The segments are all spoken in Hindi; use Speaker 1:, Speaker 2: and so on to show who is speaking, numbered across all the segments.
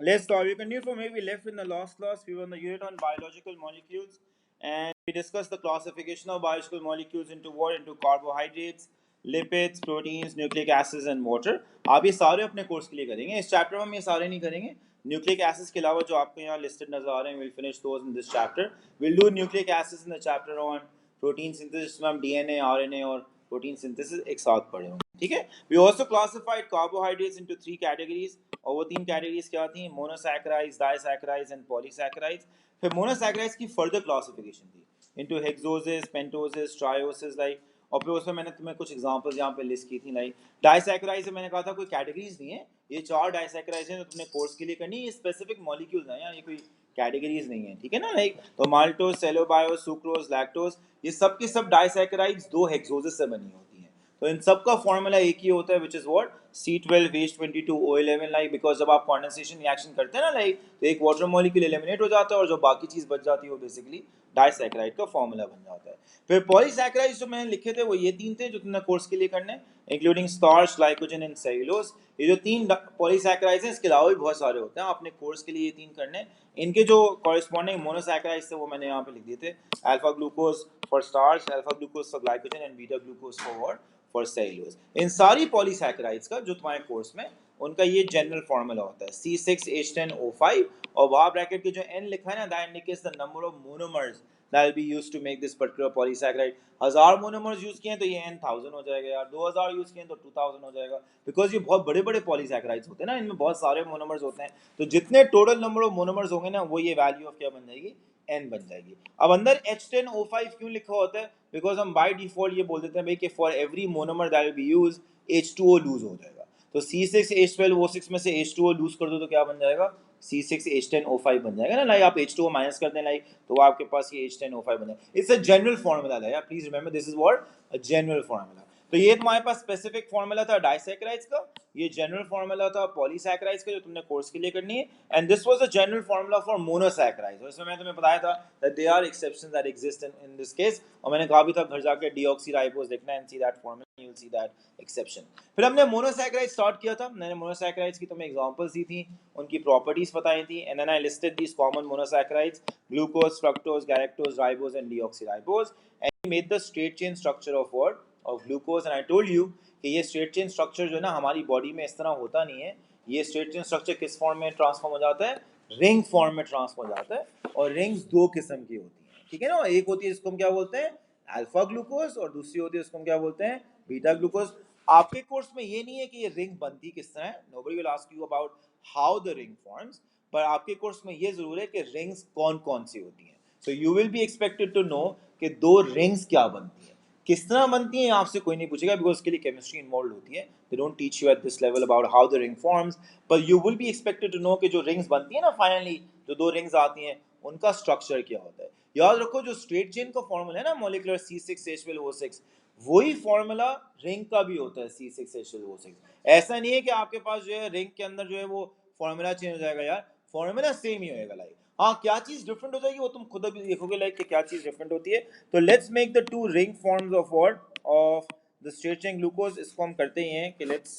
Speaker 1: Let's start. We continue from where we left in the last class. We were on the unit on biological molecules, and we discussed the classification of biological molecules into what? Into carbohydrates, lipids, proteins, nucleic acids, and water. आप ये सारे अपने कोर्स के लिए करेंगे. इस चैप्टर में हम ये सारे नहीं करेंगे. न्यूक्लिक एसिड्स के अलावा जो आपको यहाँ लिस्टेड नजर आ रहे हैं, we'll finish those in this chapter. We'll do nucleic acids in the chapter on protein synthesis में हम DNA, RNA और protein synthesis एक साथ पढ़े होंगे. ठीक है. We also classified carbohydrates into three categories. और वो तीन कैटेगरीज क्या थी? Monosaccharides, disaccharides and polysaccharides. फिर मोनोसैकेराइड्स की फर्दर क्लासिफिकेशन थी इनटू हेक्सोसिस, पेंटोसिस, ट्रायोसिस, लाइक. और फिर उसमें मैंने तुम्हें कुछ एग्जांपल्स यहाँ पे लिस्ट की थी. लाइक डाइसैकेराइड्स में मैंने कहा था कोई कैटेगरीज नहीं है, ये चार डाइसैकेराइड्स हैं जो तुमने कोर्स के लिए करनी है. ये स्पेसिफिक मॉलिक्यूल्स हैं यार, ये कोई कैटेगरीज नहीं है. ठीक है ना. लाइक तो माल्टोज, सेलोबायोस, सुक्रोज, लैक्टोज, ये सब के सब डाइसैकेराइड्स दो हेक्सोसिस से बनी होती हैं. तो इन सब का फॉर्मूला एक ही होता है, which is what? C12H22O11. Like because जब आप कंडेंसेशन रिएक्शन करते हैं ना, लाइक तो एक वाटर मॉलिक्यूल एलिमिनेट हो जाता है और जो बाकी चीज बच जाती है वो बेसिकली डाइसैकेराइड का फॉर्मूला बन जाता है. फिर पॉलीसैकेराइड्स जो मैंने लिखे थे वो ये तीन थे जो तुमने कोर्स के लिए करने, including starch, glycogen and cellulose. ये जो तीन पॉलीसैकेराइड्स हैं, इसके अलावा भी बहुत सारे होते हैं. आपने कोर्स के लिए ये तीन करने. इनके जो कॉरेस्पॉन्डिंग मोनोसैकेराइड्स थे वो मैंने यहाँ पे लिख दिए थे. Alpha glucose for starch, alpha glucose for glycogen and beta glucose for what? For cellulose. इन सारी पॉलीसैकेराइड्स का जो तुम्हारे कोर्स में उनका ये जनरल फार्मूला होता है C6H10O5. और वहां ब्रैकेट के जो N लिखा है ना, that indicates the number of monomers that will be used to make this particular polysaccharide. 1000 monomers use किए तो ये N 1000 हो जाएगा यार. 2000 यूज किए तो 2000 हो जाएगा. बिकॉज ये बहुत बड़े बड़े पॉलीसैकेराइड्स होते हैं ना, इनमें बहुत सारे मोनोमर्स होते हैं. तो जितने टोटल नंबर ऑफ मोनोमर्स होंगे ना, वो ये वैल्यू ऑफ क्या बन जाएगी? N बन जाएगी. अब अंदर H10O5 क्यों लिखा होता है? बिकॉज हम बाय डिफॉल्ट ये बोल देते हैं भाई कि for every monomer that will be use H2O lose हो जाएगा. तो C6H12O6 में से H2O लूज कर दो तो क्या बन जाएगा? C6H10O5 बन जाएगा ना. लाइक आप H2O माइनस कर दें लाइक, तो आपके पास ये H10O5 बन जाएगा. इट्स अ जनरल फॉर्मूला है यार, please remember this is what? A general formula. तो ये तुम्हारे पास स्पेसिफिक फॉर्मूला था डाइसैकेराइड्स का, ये जनरल फॉर्मूला था पॉलीसैकेराइड्स का जो तुमने कोर्स के लिए करनी है. And this was the general formula for monosaccharides. और इसमें मैं तुम्हें बताया था that there are exceptions that exist in this case. और मैंने कहा भी था घर जाके डीऑक्सीराइबोस देखना and see that formula, you will see that exception. फिर हमने मोनोसैकेराइड स्टार्ट किया था. मैंने मोनोसैकेराइड्स की तुम्हें एग्जांपल्स दी थी, उनकी प्रॉपर्टीज बताई थी. And then I listed these common monosaccharides: glucose, fructose, galactose, ribose and deoxyribose. And made the straight chain structure of what? Of glucose. And I told you कि ये स्ट्रेट चेन स्ट्रक्चर जो है ना हमारी बॉडी में इस तरह होता नहीं है. ये स्ट्रेट चेन स्ट्रक्चर किस फॉर्म में ट्रांसफॉर्म हो जाता है? रिंग फॉर्म में ट्रांसफॉर्म हो जाता है. और रिंग्स दो किस्म की होती हैं. ठीक है ना. एक होती है जिसको हम क्या बोलते हैं? Alpha glucose. और दूसरी होती है उसको हम क्या बोलते हैं? Beta glucose. आपके कोर्स में ये नहीं है कि ये रिंग बनती किस तरह है. Nobody will ask you about how the ring forms. पर आपके कोर्स में ये जरूर है कि रिंग्स कौन कौन सी होती हैं. So you will be expected to know कि दो रिंग्स क्या बनती हैं. किस तरह बनती है आपसे कोई नहीं पूछेगा, बिकॉज उसके लिए केमिस्ट्री इन्वॉल्व होती है. They don't teach you at this level about how the ring forms. पर you will be expected to know कि जो रिंग्स बनती है ना फाइनली, जो दो रिंग्स आती हैं, उनका स्ट्रक्चर क्या होता है. याद रखो जो स्ट्रेट चेन का फॉर्मूला है ना मॉलिक्यूलर C6H12O6, वही फॉर्मूला रिंग का भी होता है C6H12O6. ऐसा नहीं है कि आपके पास जो है रिंग के अंदर जो है वो फॉर्मूला चेंज हो जाएगा यार. फॉर्मूला सेम ही होएगा. लाइक हाँ, क्या चीज डिफरेंट हो जाएगी वो तुम खुद अभी देखोगे लाइक कि क्या चीज डिफरेंट होती है. तो let's make the two ring forms of what? Of the straight chain glucose. इसको हम करते ही हैं कि let's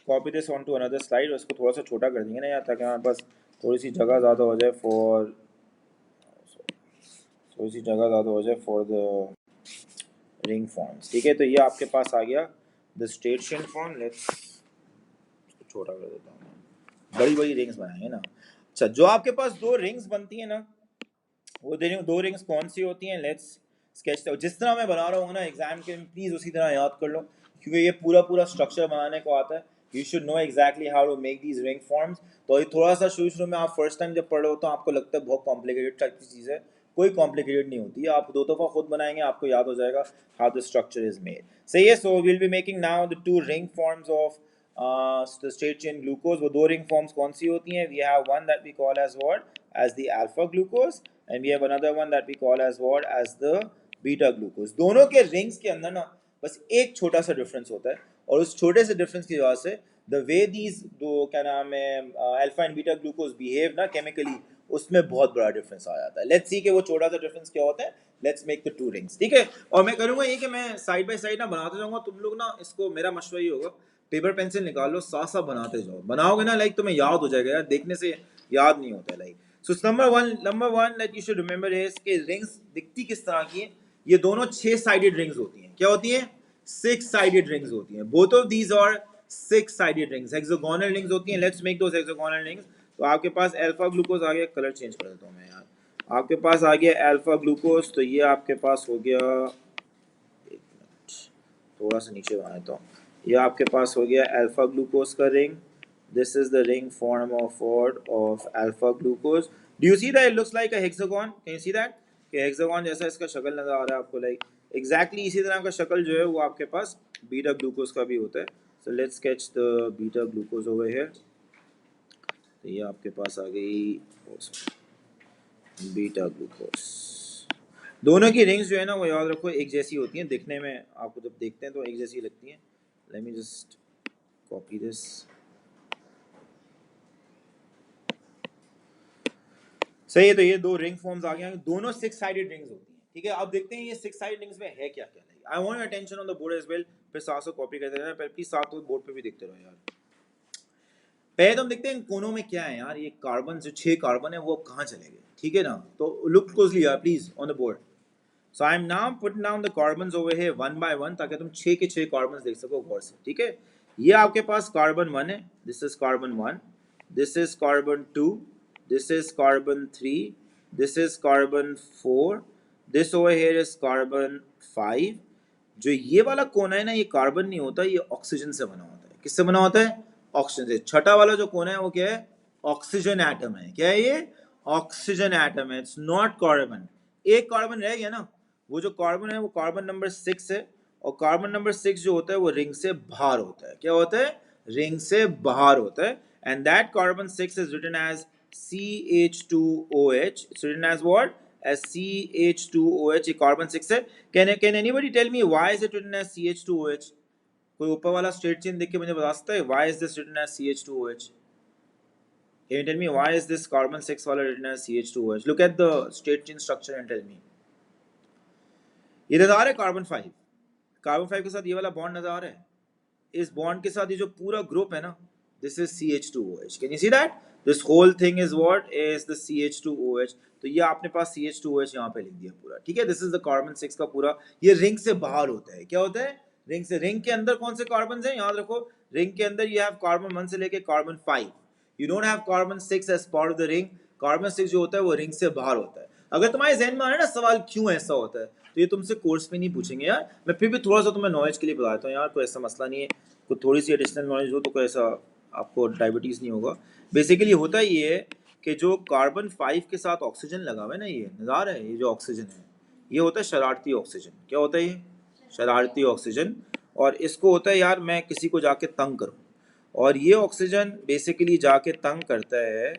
Speaker 1: copy this onto another slide. और इसको थोड़ा सा छोटा कर देंगे ना यार, ताकि हमारे पास थोड़ी सी जगह ज़्यादा हो जाए फॉर द रिंग फॉर्म्स. ठीक है. तो ये आपके पास आ गया the straight chain form. Let's छोटा कर देता हूँ, बड़ी बड़ी रिंग्स बनाएंगे ना. अच्छा, जो आपके पास दो रिंग्स बनती है ना, वो दो रिंग्स कौन सी होती हैं? Let's sketch. जिस तरह मैं बना रहा हूँ ना एग्जाम के, प्लीज उसी तरह याद कर लो, क्योंकि ये पूरा पूरा स्ट्रक्चर बनाने को आता है. You should know exactly how to make these ring forms. तो ये थोड़ा सा शुरू में आप फर्स्ट टाइम जब पढ़ रहे हो तो आपको लगता है बहुत कॉम्प्लिकेटेड टाइप की चीज़ है. कोई कॉम्प्लिकेटेड नहीं होती है. आप दो दफ़ा खुद बनाएंगे आपको याद हो जाएगा how the structure is made. सही है. So we will be making now the two ring forms of the straight chain glucose. वो दो रिंग फॉर्म्स कौन सी होती हैं? We have one that we call as what? As the alpha glucose, and we have another one that we call as what? As the beta glucose. दोनों के रिंग्स के अंदर ना बस एक छोटा सा डिफरेंस होता है. और उस छोटे से डिफरेंस की वजह से द वे दीज दो क्या नाम है alpha and beta glucose behave ना केमिकली, उसमें बहुत बड़ा डिफरेंस आ जाता है. लेट्स सी कि वो छोटा सा डिफरेंस क्या होता है. Let's make the to rings. ठीक है. और मैं करूंगा ये कि मैं साइड बाय साइड ना बनाते जाऊंगा. तुम लोग ना इसको, मेरा मशवरा ये होगा पेपर पेंसिल निकाल लो, साथ साथ बनाते जाओ, बनाओगे ना लाइक तुम्हें याद हो जाएगा यार, देखने से याद नहीं होता like. So number one that you should remember is कि रिंग्स दिखती किस तरह की है। ये दोनों 6 साइडेड रिंग्स होती हैं। क्या होती हैं? 6 साइडेड रिंग्स होती हैं। Both of these are 6 sided rings, hexagonal rings होती हैं। Let's make those hexagonal rings. तो आपके पास अल्फा ग्लूकोज आ गया, कलर चेंज कर देता हूँ मैं यार, आपके पास आ गया अल्फा ग्लूकोज। तो ये आपके पास हो गया, एक मिनट थोड़ा सा नीचे बनाया तो, ये आपके पास हो गया अल्फा ग्लूकोज का ring. This is the ring form of alpha glucose. Do you see that it looks like a hexagon? Can you see that कि हेक्सागोन जैसा इसका शक्ल नजर आ रहा है आपको? लाइक एग्जैक्टली इसी तरह का शक्ल जो है वो आपके पास बीटा ग्लूकोज का भी होता है। So let's sketch the beta glucose over here. तो ये आपके पास आ गई बीटा ग्लूकोज। दोनों की रिंग्स जो है ना वो याद रखो एक जैसी होती हैं दिखने में, आपको जब देखते हैं तो एक जैसी लगती हैं। Let me just copy this. सही है, तो ये दो रिंग फॉर्म्स आ गए, दोनों 6 साइडेड रिंग्स होती हैं। ठीक है, अब देखते हैं ये 6 साइडेड रिंग्स में है क्या क्या। I want your attention on the board as well. फिर साथ साथ कॉपी करते रहना, पर प्लीज साथ बोर्ड पे भी देखते रहो यार। पहले तो हम देखते हैं कोनों में क्या है यार। ये कार्बन जो 6 कार्बन है वो अब कहाँ चले गए? ठीक है ना, तो लुक क्लोजली यार please on the board. So I am now putting down the carbons over here one by one, ताकि तुम 6 के 6 कार्बन्स देख सको गौर से। ठीक है, ये आपके पास कार्बन 1 है, this is carbon 1, this is carbon 2, this is carbon 3, this is carbon 4, this over here is carbon 5। जो ये वाला कोना है ना, ये कार्बन नहीं होता, ये ऑक्सीजन से बना होता है। किससे बना होता है? ऑक्सीजन से। छठा वाला जो कोना है वो क्या है? ऑक्सीजन एटम है। क्या है ये? ऑक्सीजन एटम है, इट्स नॉट कार्बन। एक कार्बन रह गया ना, वो जो कार्बन है वो कार्बन नंबर 6 है, और कार्बन नंबर 6 जो होता है वो रिंग से बाहर होता है। क्या होता है? रिंग से बाहर होता है। And that carbon 6 is written as CH2OH. It's written as what? As CH2OH. ये कार्बन 6 है। Can anybody tell me why is it written as CH2OH? कोई ऊपर वाला स्ट्रेट चेन देख के मुझे बता सकता है why is this written as CH2OH? Can you tell me why is this carbon 6 वाला written as CH2OH? Look at the straight chain structure and tell me. ये नजर आ रहा है कार्बन 5, कार्बन 5 के साथ ये वाला बॉन्ड नजर आ रहा है। इस बॉन्ड के साथ ये जो पूरा ग्रुप है ना, this is CH2OH. Can you see that? This whole thing is what? Is the CH2OH. तो ये आपने पास CH2OH यहाँ पे लिख दिया पूरा। ठीक है, दिस इज द कार्बन 6 का पूरा, ये रिंग से बाहर होता है। क्या होता है? रिंग से। रिंग के अंदर कौन से कार्बन हैं याद रखो? रिंग के अंदर यू हैव कार्बन 1 से लेके carbon 5। You don't have carbon 6 as part of the ring. Carbon 6 जो होता है वो रिंग से बाहर होता है। अगर तुम्हारे ज़हन में आ रहा है ना सवाल क्यों ऐसा होता है, तो ये तुमसे कोर्स में नहीं पूछेंगे यार, मैं फिर भी थोड़ा सा तुम्हें नॉलेज के लिए बताता हूँ यार, कोई ऐसा मसला नहीं है। कोई थोड़ी सी एडिशनल नॉलेज हो तो कोई ऐसा आपको डायबिटीज़ नहीं होगा। बेसिकली होता ये है कि जो कार्बन 5 के साथ ऑक्सीजन लगा हुआ है ना, ये नज़ारा है, ये जो ऑक्सीजन है ये होता है शरारती ऑक्सीजन। क्या होता है ये? शरारती ऑक्सीजन। और इसको होता है यार मैं किसी को जाके तंग करूँ, और ये ऑक्सीजन बेसिकली जाके तंग करता है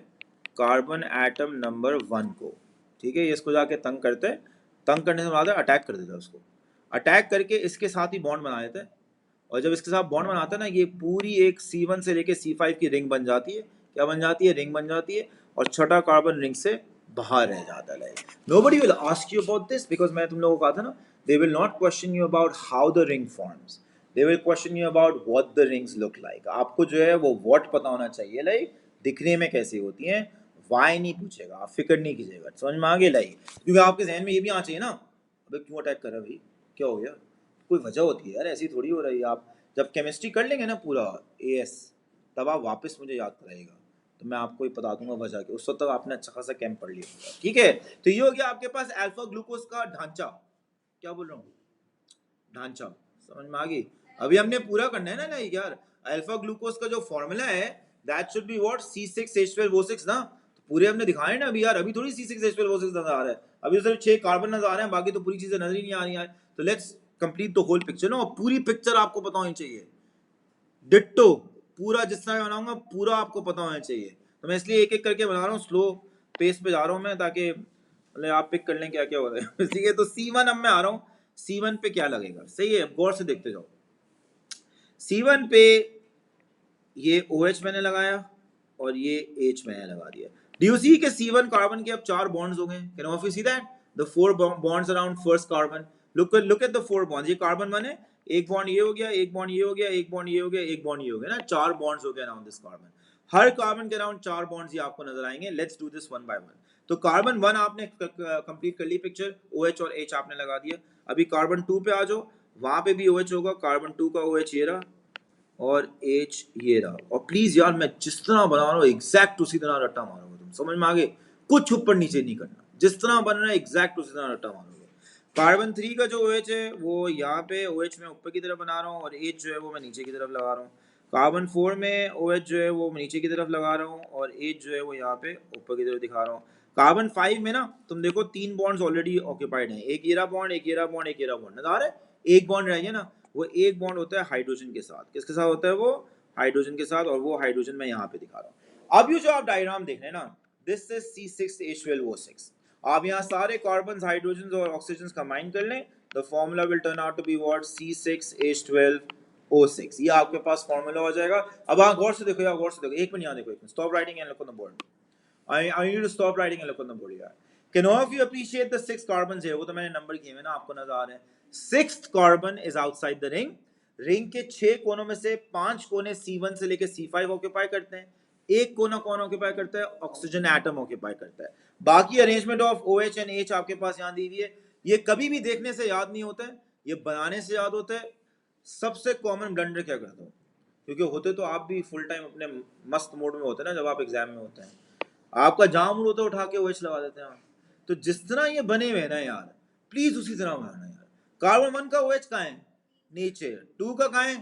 Speaker 1: कार्बन एटम नंबर 1 को। ठीक है, ये इसको जाके तंग करता है, तंग करने से बाद अटैक कर देता है उसको, अटैक करके इसके साथ ही बॉन्ड बना देता है। और जब इसके साथ बॉन्ड बनाता है ना, ये पूरी एक C1 से लेके C5 की रिंग बन जाती है। क्या बन जाती है? रिंग बन जाती है, और छठा कार्बन रिंग से बाहर रह जाता है। Like nobody will ask you about this, because मैं तुम लोगों को कहा था ना, they will not question you about how the ring forms, they will question you about what the rings look like. आपको जो है वो व्हाट पता होना चाहिए, लाइक दिखने में कैसी होती हैं। वाई नहीं पूछेगा, आप फिक्र नहीं कीजिएगा, समझ में आ गया? लाइक क्योंकि आपके जहन में ये भी आना चाहिए ना, अबे क्यों अटैक कर रहा है भाई, क्या हो गया? कोई वजह होती है यार, ऐसी थोड़ी हो रही है। आप जब केमिस्ट्री कर लेंगे ना पूरा AS, तब आप वापस मुझे याद कराइएगा, तो मैं आपको ही बता दूंगा वजह के। उस वक्त तक आपने अच्छा खासा कैंप पढ़ लिया। ठीक है, तो ये हो गया आपके पास अल्फा ग्लूकोज का ढांचा। क्या बोल रहा हूँ? ढांचा समझ में आ गई? अभी हमने पूरा करना है ना लाइक यार, अल्फा ग्लूकोज का जो फॉर्मूला है that should be what? C6H12O6 ना। तो पूरे हमने दिखाए ना अभी यार, अभी थोड़ी C6H12O6 नजर आ रहा है, अभी सिर्फ 6 कार्बन नजर आ रहे हैं, बाकी तो पूरी चीजें नजर ही नहीं आ रही है। तो let's complete the whole picture ना, और पूरी पिक्चर आपको पता होनी चाहिए, डिट्टो पूरा जिस तरह बनाऊंगा पूरा आपको पता होना चाहिए। तो मैं इसलिए एक एक करके बना रहा हूँ, स्लो पेस पे जा रहा हूँ मैं, ताकि मतलब आप पिक कर लें क्या क्या हो रहा है। ठीक है, तो C1 अब मैं आ रहा हूँ, C1 पे क्या लगेगा? सही है, गौर से देखते जाओ। C1 पे ये OH मैंने लगाया और ये H मैंने लगा दिया। Do you see कि C1 कार्बन के अब 4 बॉन्ड्स हो गए? Can all of you see that? The 4 bonds around first carbon. Look at the 4 bonds. ये कार्बन 1 है, एक बॉन्ड ये हो गया, एक बॉन्ड ये हो गया, एक बॉन्ड ये हो गया, एक बॉन्ड ये हो गया ना, 4 बॉन्ड्स हो गए around this carbon. Her carbon के अराउंड 4 बॉन्ड्स ही आपको नजर आएंगे। Let's do this one by one. तो कार्बन 1 आपने कंप्लीट कर ली पिक्चर, OH और H आपने लगा दिया। अभी कार्बन 2 पे आ जाओ, वहां पे भी OH होगा, कार्बन 2 का OH ये रहा और H ये रहा। और प्लीज यार मैं जिस तरह बना रहा हूँ एग्जैक्ट उसी तरह रट्टा मारोगे, तुम समझ में आ गए, कुछ ऊपर नीचे नहीं करना, जिस तरह बन रहा है एग्जैक्ट उसी तरह रट्टा मारोगे। कार्बन 3 का जो OH है वो यहाँ पे OH मैं ऊपर की तरफ बना रहा हूँ और H जो है वो मैं नीचे की तरफ लगा रहा हूँ। कार्बन 4 में OH जो है वो नीचे की तरफ लगा रहा हूँ और H जो है वो यहाँ पे ऊपर की तरफ दिखा रहा हूँ। कार्बन 5 में ना तुम देखो 3 बॉन्ड्स ऑलरेडी ऑक्यूपाइड हैं, एक येरा बॉन्ड, एक येरा बॉन्ड, एक येरा बॉन्ड नजर आ रहा है। एक बॉन्ड रह गया ना, वो एक बॉन्ड होता है हाइड्रोजन के साथ। किसके साथ होता है वो? हाइड्रोजन के साथ। और वो हाइड्रोजन मैं यहाँ पे दिखा रहा हूँ। अब ये जो आप डायग्राम देख रहे हैं ना, दिस इज C6H12O6। आप यहाँ सारे कार्बन, हाइड्रोजन और ऑक्सीजन कंबाइन कर लें, the formula will turn out to be what? C6H12O6। ये आपके पास फॉर्मूला हो जाएगा। अब आप गौर से देखो यार, गौर से देखो, एक मिनट यहाँ देखो, एक minute, stop writing and look on the board. I need to stop writing and look on the board यार। Can all of you appreciate the 6 carbons here? वो तो मैंने नंबर किए हैं ना, आपको नजर आ रहे हैं। 6th carbon is outside the ring। Ring के 6 कोनों में से 5 कोने C1 से लेके C5 ऑक्यूपाई करते हैं, एक कोना कौन ऑक्यूपाई करता है? ऑक्सीजन एटम ऑक्यूपाई करता है। बाकी arrangement of OH and H आपके पास यहाँ दी हुई है। ये कभी भी देखने से याद नहीं होता है, ये बनाने से याद होता है। सबसे कॉमन ब्लंडर क्या करता हूँ, क्योंकि होते तो आप भी फुल टाइम अपने मस्त मोड में होते हैं ना, जब आप एग्जाम में होते हैं, आपका जहां मूड होता है उठा के OH लगा देते हैं आप। तो जिस तरह ये बने हुए हैं ना यार, प्लीज उसी तरह बनाना यार। कार्बन 1 का OH कहाँ है? नीचे। 2 का कहाँ है?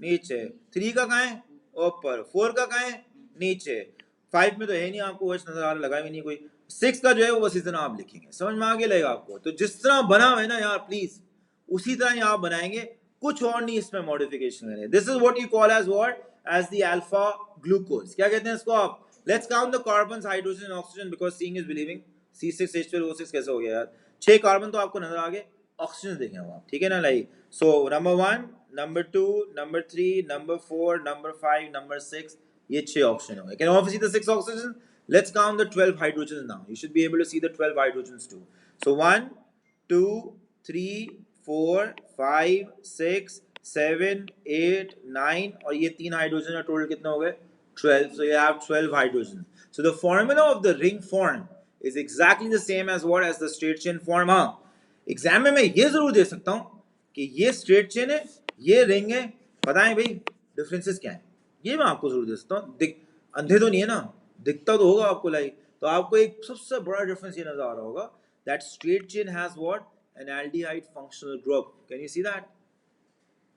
Speaker 1: नीचे। 3 का कहाँ है? ऊपर। 4 का कहाँ है? नीचे। 5 में तो है नहीं, आपको OH नजर आ रहा, लगा भी नहीं कोई। 6 का जो है वो बस इस तरह आप लिखेंगे, समझ में आगे लगेगा आपको। तो जिस तरह बना हुआ है ना यार, प्लीज उसी तरह ही आप बनाएंगे, कुछ और नहीं इसमें मॉडिफिकेशन करेंगे। This is what you call as what? As the alpha glucose. क्या कहते हैं इसको आप? Let's count the carbons, hydrogen and oxygen because seeing is believing। C6H12O6 कैसे हो गया यार? 6 कार्बन तो आपको नजर आ गए, ऑक्सीजन देखें आप, ठीक है ना like. So number 1, number 2, number 3, number 4, number 5, number 6, ये 6 ऑक्सीजन हो गए। Can you all see the 6 oxygen? Let's count the 12 hydrogens now। You should be able to see the 12 hydrogens too। So 1, 2, 3, 4, 5, 6, 7, 8, 9 और ये 3 हाइड्रोजन टोटल कितने हो गए? 12. So you have 12 hydrogens। So the formula of the ring form is exactly the same as what? As the straight chain form। हाँ, एग्जाम में मैं ये जरूर दे सकता हूँ कि ये स्ट्रेट चेन है, ये रिंग है, बताएं भाई डिफरेंसेस क्या है, ये मैं आपको जरूर दे सकता हूँ। दिख अंधे तो नहीं है ना, दिखता तो होगा आपको लाइक। तो आपको एक सबसे बड़ा डिफरेंस ये नजर आ रहा होगा, that straight chain has what? An aldehyde functional group। Can you see that?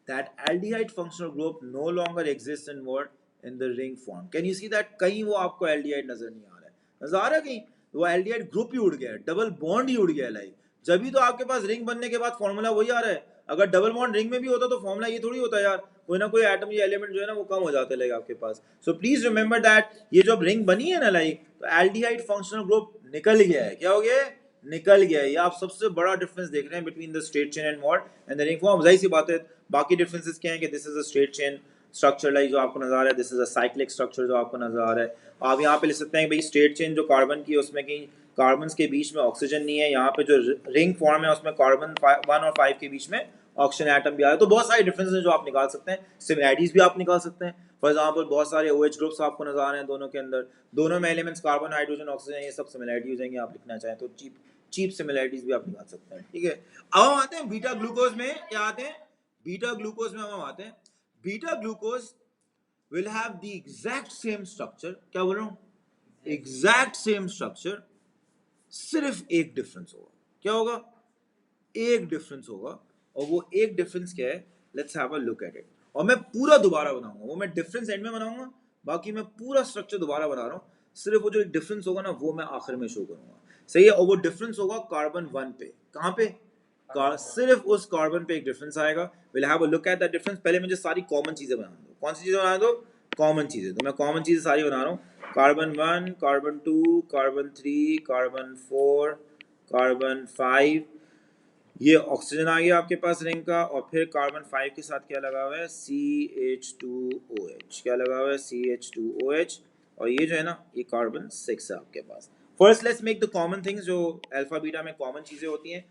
Speaker 1: That aldehyde functional group no longer exists in what? In the ring form। Can you see that? कहीं वो आपको aldehyde नजर नहीं आ रहा है, नजर आ रहा है कहीं? वो aldehyde ग्रुप ही उड़ गया है, डबल बॉन्ड ही उड़ गया है लाइक। जब भी तो आपके पास रिंग बनने के बाद फॉर्मूला वही आ रहा है। अगर डबल बॉन्ड रिंग में भी होता तो फॉर्मूला ये थोड़ी होता यार, कोई ना कोई एटम या एलिमेंट जो है ना वो कम हो जाता है लाइक आपके पास। सो प्लीज रिमेंबर दैट ये जो रिंग बनी है ना लाइक, तो एल्डिहाइड फंक्शनल ग्रुप निकल गया है। क्या हो गया है? निकल गया है। ये आप सबसे बड़ा डिफरेंस देख रहे हैं between the straight chain and what? And the ring form. जाहिर सी बात है बाकी डिफरेंसेस क्या हैं कि this is a straight chain structure like जो आपको नजर आ रहा है, this is a cyclic structure जो आपको नजर आ रहा है। आप यहाँ पे लिख सकते हैं भाई स्ट्रेट चेन जो कार्बन की है उसमें कहीं कार्बन के बीच में ऑक्सीजन नहीं है, यहाँ पे जो रिंग फॉर्म है उसमें कार्बन 1 और 5 के बीच में ऑक्सीजन एटम भी आ रहा है। तो बहुत सारे डिफरेंसेस हैं जो आप निकाल सकते हैं, सिमिलैरिटीज भी आप निकाल सकते हैं। फॉर एग्जांपल बहुत सारे OH ग्रुप्स आपको नजर आ रहे हैं दोनों के अंदर, दोनों में एलिमेंट्स कार्बन, हाइड्रोजन, ऑक्सीजन, ये सब सिमिलैरिटी हो जाएंगे। आप लिखना चाहें तो चीप चीप सिमिलैरिटीज भी आप निकाल सकते हैं, ठीक है। अब हम आते हैं बीटा ग्लूकोज में। क्या आते हैं? बीटा ग्लूकोज में हम आते हैं। Beta glucose will have the exact same structure। क्या बोल रहा हूँ? exact same structure, सिर्फ एक डिफरेंस होगा। क्या होगा? एक डिफरेंस होगा, और वो एक डिफरेंस क्या है? Let's have a look at it. और मैं पूरा दोबारा बनाऊंगा, वो मैं डिफरेंस एंड में बनाऊंगा, बाकी मैं पूरा स्ट्रक्चर दोबारा बना रहा हूँ। सिर्फ वो जो एक डिफरेंस होगा ना वो मैं आखिर में शो करूंगा, सही है। और वो डिफरेंस होगा कार्बन 1 पे। कहाँ पे? सिर्फ उस कार्बन पे एक डिफरेंस आएगा। Will have a look at that difference. पहले मुझे सारी कॉमन चीजें बना दो। कौन सी चीजें बना दो? कॉमन चीजें। तो मैं कॉमन चीजें सारी बना रहा हूँ। Carbon 1, carbon 2, carbon 3, carbon 4, carbon 5, ये ऑक्सीजन आ गया आपके पास रिंग का। और फिर कार्बन 5 के साथ क्या लगा हुआ है? CH2OH। क्या लगा हुआ है? CH2OH। और ये जो है ना ये कार्बन 6 है आपके पास। First let's make the common things जो अल्फा बीटा में कॉमन चीजें होती हैं।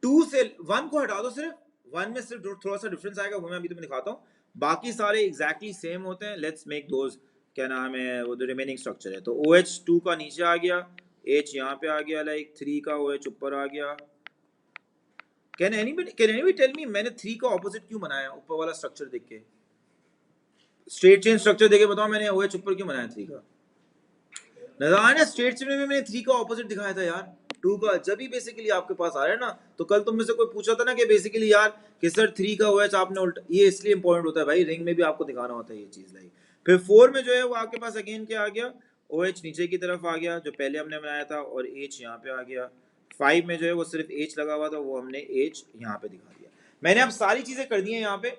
Speaker 1: 2 से 1 को हटा दो, सिर्फ वन में सिर्फ थोड़ा सा डिफरेंस आएगा, वो मैं अभी तुम्हें दिखाता हूँ, बाकी सारे एग्जैक्टली सेम होते हैं. लेट्स मेक दोज, क्या नाम है वो, द रिमेनिंग स्ट्रक्चर है. तो OH2 का नीचे आ गया, H यहाँ पे आ गया, लाइक 3 का OH ऊपर आ गया. कैन एनीबडी टेल मी मैंने 3 का ऑपोजिट क्यों बनाया ऊपर वाला स्ट्रक्चर देख के? स्ट्रेट चेन स्ट्रक्चर देख के बताओ मैंने OH ऊपर क्यों बनाया 3 का? नजर आया ना, स्ट्रेट चेन में मैंने 3 का ऑपोजिट दिखाया था यार, 2 का. जब भी बेसिकली आपके पास आ रहा है ना, तो कल तुम में से कोई पूछा था ना कि बेसिकली यार कि सर 3 का OH आपने उल्टा, ये इसलिए इंपॉर्टेंट होता है भाई, रिंग में भी आपको दिखाना होता है ये चीज. लाइक फिर 4 में जो है वो आपके पास अगेन क्या आ गया, OH नीचे की तरफ आ गया जो पहले हमने बनाया था, और H यहाँ पे आ गया. 5 में जो है वो सिर्फ H लगा हुआ था, वो हमने H यहाँ पे दिखा दिया. मैंने अब सारी चीजें कर दी हैं यहाँ पे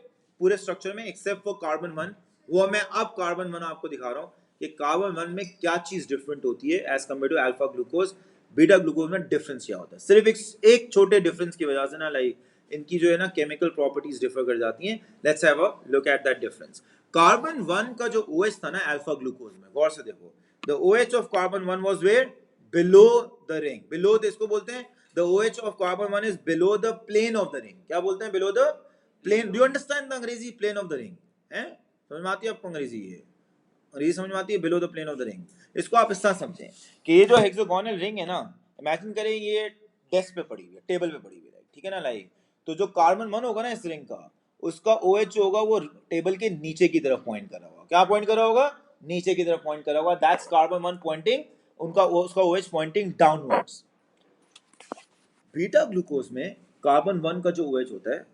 Speaker 1: पूरे स्ट्रक्चर में एक्सेप्ट फॉर कार्बन 1. वो मैं अब कार्बन 1 आपको दिखा रहा हूँ कि कार्बन 1 में क्या चीज डिफरेंट होती है as compare to alpha glucose. Beta glucose में डिफरेंस क्या होता है, सिर्फ एक छोटे डिफरेंस की वजह से ना, लाइक इनकी जो है ना केमिकल प्रॉपर्टीज डिफर कर जाती हैं. Let's have a look at that difference. Carbon 1 का जो OH था ना अल्फा ग्लूकोज में, गौर से देखो, the OH of carbon 1 was where, below the ring. Below इसको बोलते हैं, the OH of carbon 1 is below the plane of the ring. क्या बोलते हैं? Below the plane. Do you understand the अंग्रेजी प्लेन ऑफ द रिंग? है समझ में आती है आपको अंग्रेजी? ये अंग्रेजी समझ में आती है, below the plane of the ring. इसको आप इस तरह समझें कि ये जो हेक्सागोनल रिंग है ना, इमेजिन करें ये डेस्क पे पड़ी हुई है, टेबल पे पड़ी हुई है, ठीक है ना, लाइक. तो जो कार्बन 1 होगा ना इस रिंग का, उसका OH जो होगा वो टेबल के नीचे की तरफ पॉइंट कर रहा होगा. क्या पॉइंट कर रहा होगा? नीचे की तरफ पॉइंट कर रहा होगा. दैट्स कार्बन 1 पॉइंटिंग, उनका उसका OH pointing downwards. Beta glucose में कार्बन 1 का जो OH होता है,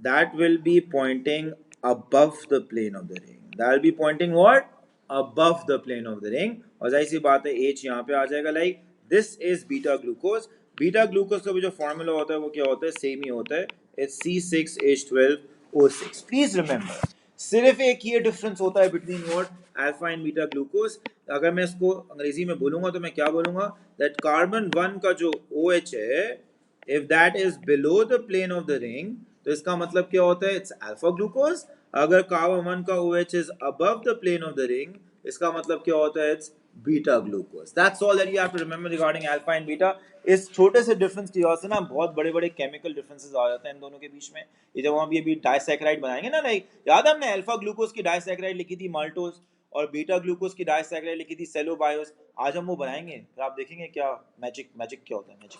Speaker 1: that will be pointing above the plane of the ring. That will be pointing what? Above the plane of the ring. और जाहिर सी बात है H यहाँ पे आ जाएगा. Like this is beta glucose. Beta glucose का भी जो फॉर्मूला होता है वो क्या होता है? सेम ही होता है, इट्स C6H12O6. प्लीज रिमेंबर, सिर्फ एक ये डिफरेंस होता है between what, alpha and beta glucose. अगर मैं इसको अंग्रेजी में बोलूंगा तो मैं क्या बोलूंगा? दैट कार्बन 1 का जो OH है, if that is below the plane of the ring, तो इसका मतलब क्या होता है? It's alpha glucose. अगर कार्बन 1 का OH is above the plane of the ring, इसका मतलब क्या होता है? It's beta glucose. That's all that you have to remember regarding alpha and beta. इस छोटे से डिफरेंस की वजह से ना बहुत बड़े बड़े केमिकल डिफरेंसेस आ जाते हैं इन दोनों के बीच में. ये जब हम अभी डाइसैकेराइड बनाएंगे ना, लाइक याद है हमने अल्फा ग्लूकोज की डाइसैकेराइड लिखी थी माल्टोज, और बीटा ग्लूकोज की डाइसैकेराइड लिखी थी सेलोबायोस. आज हम वो बनाएंगे, फिर आप देखेंगे क्या मैजिक क्या होता है. मैजिक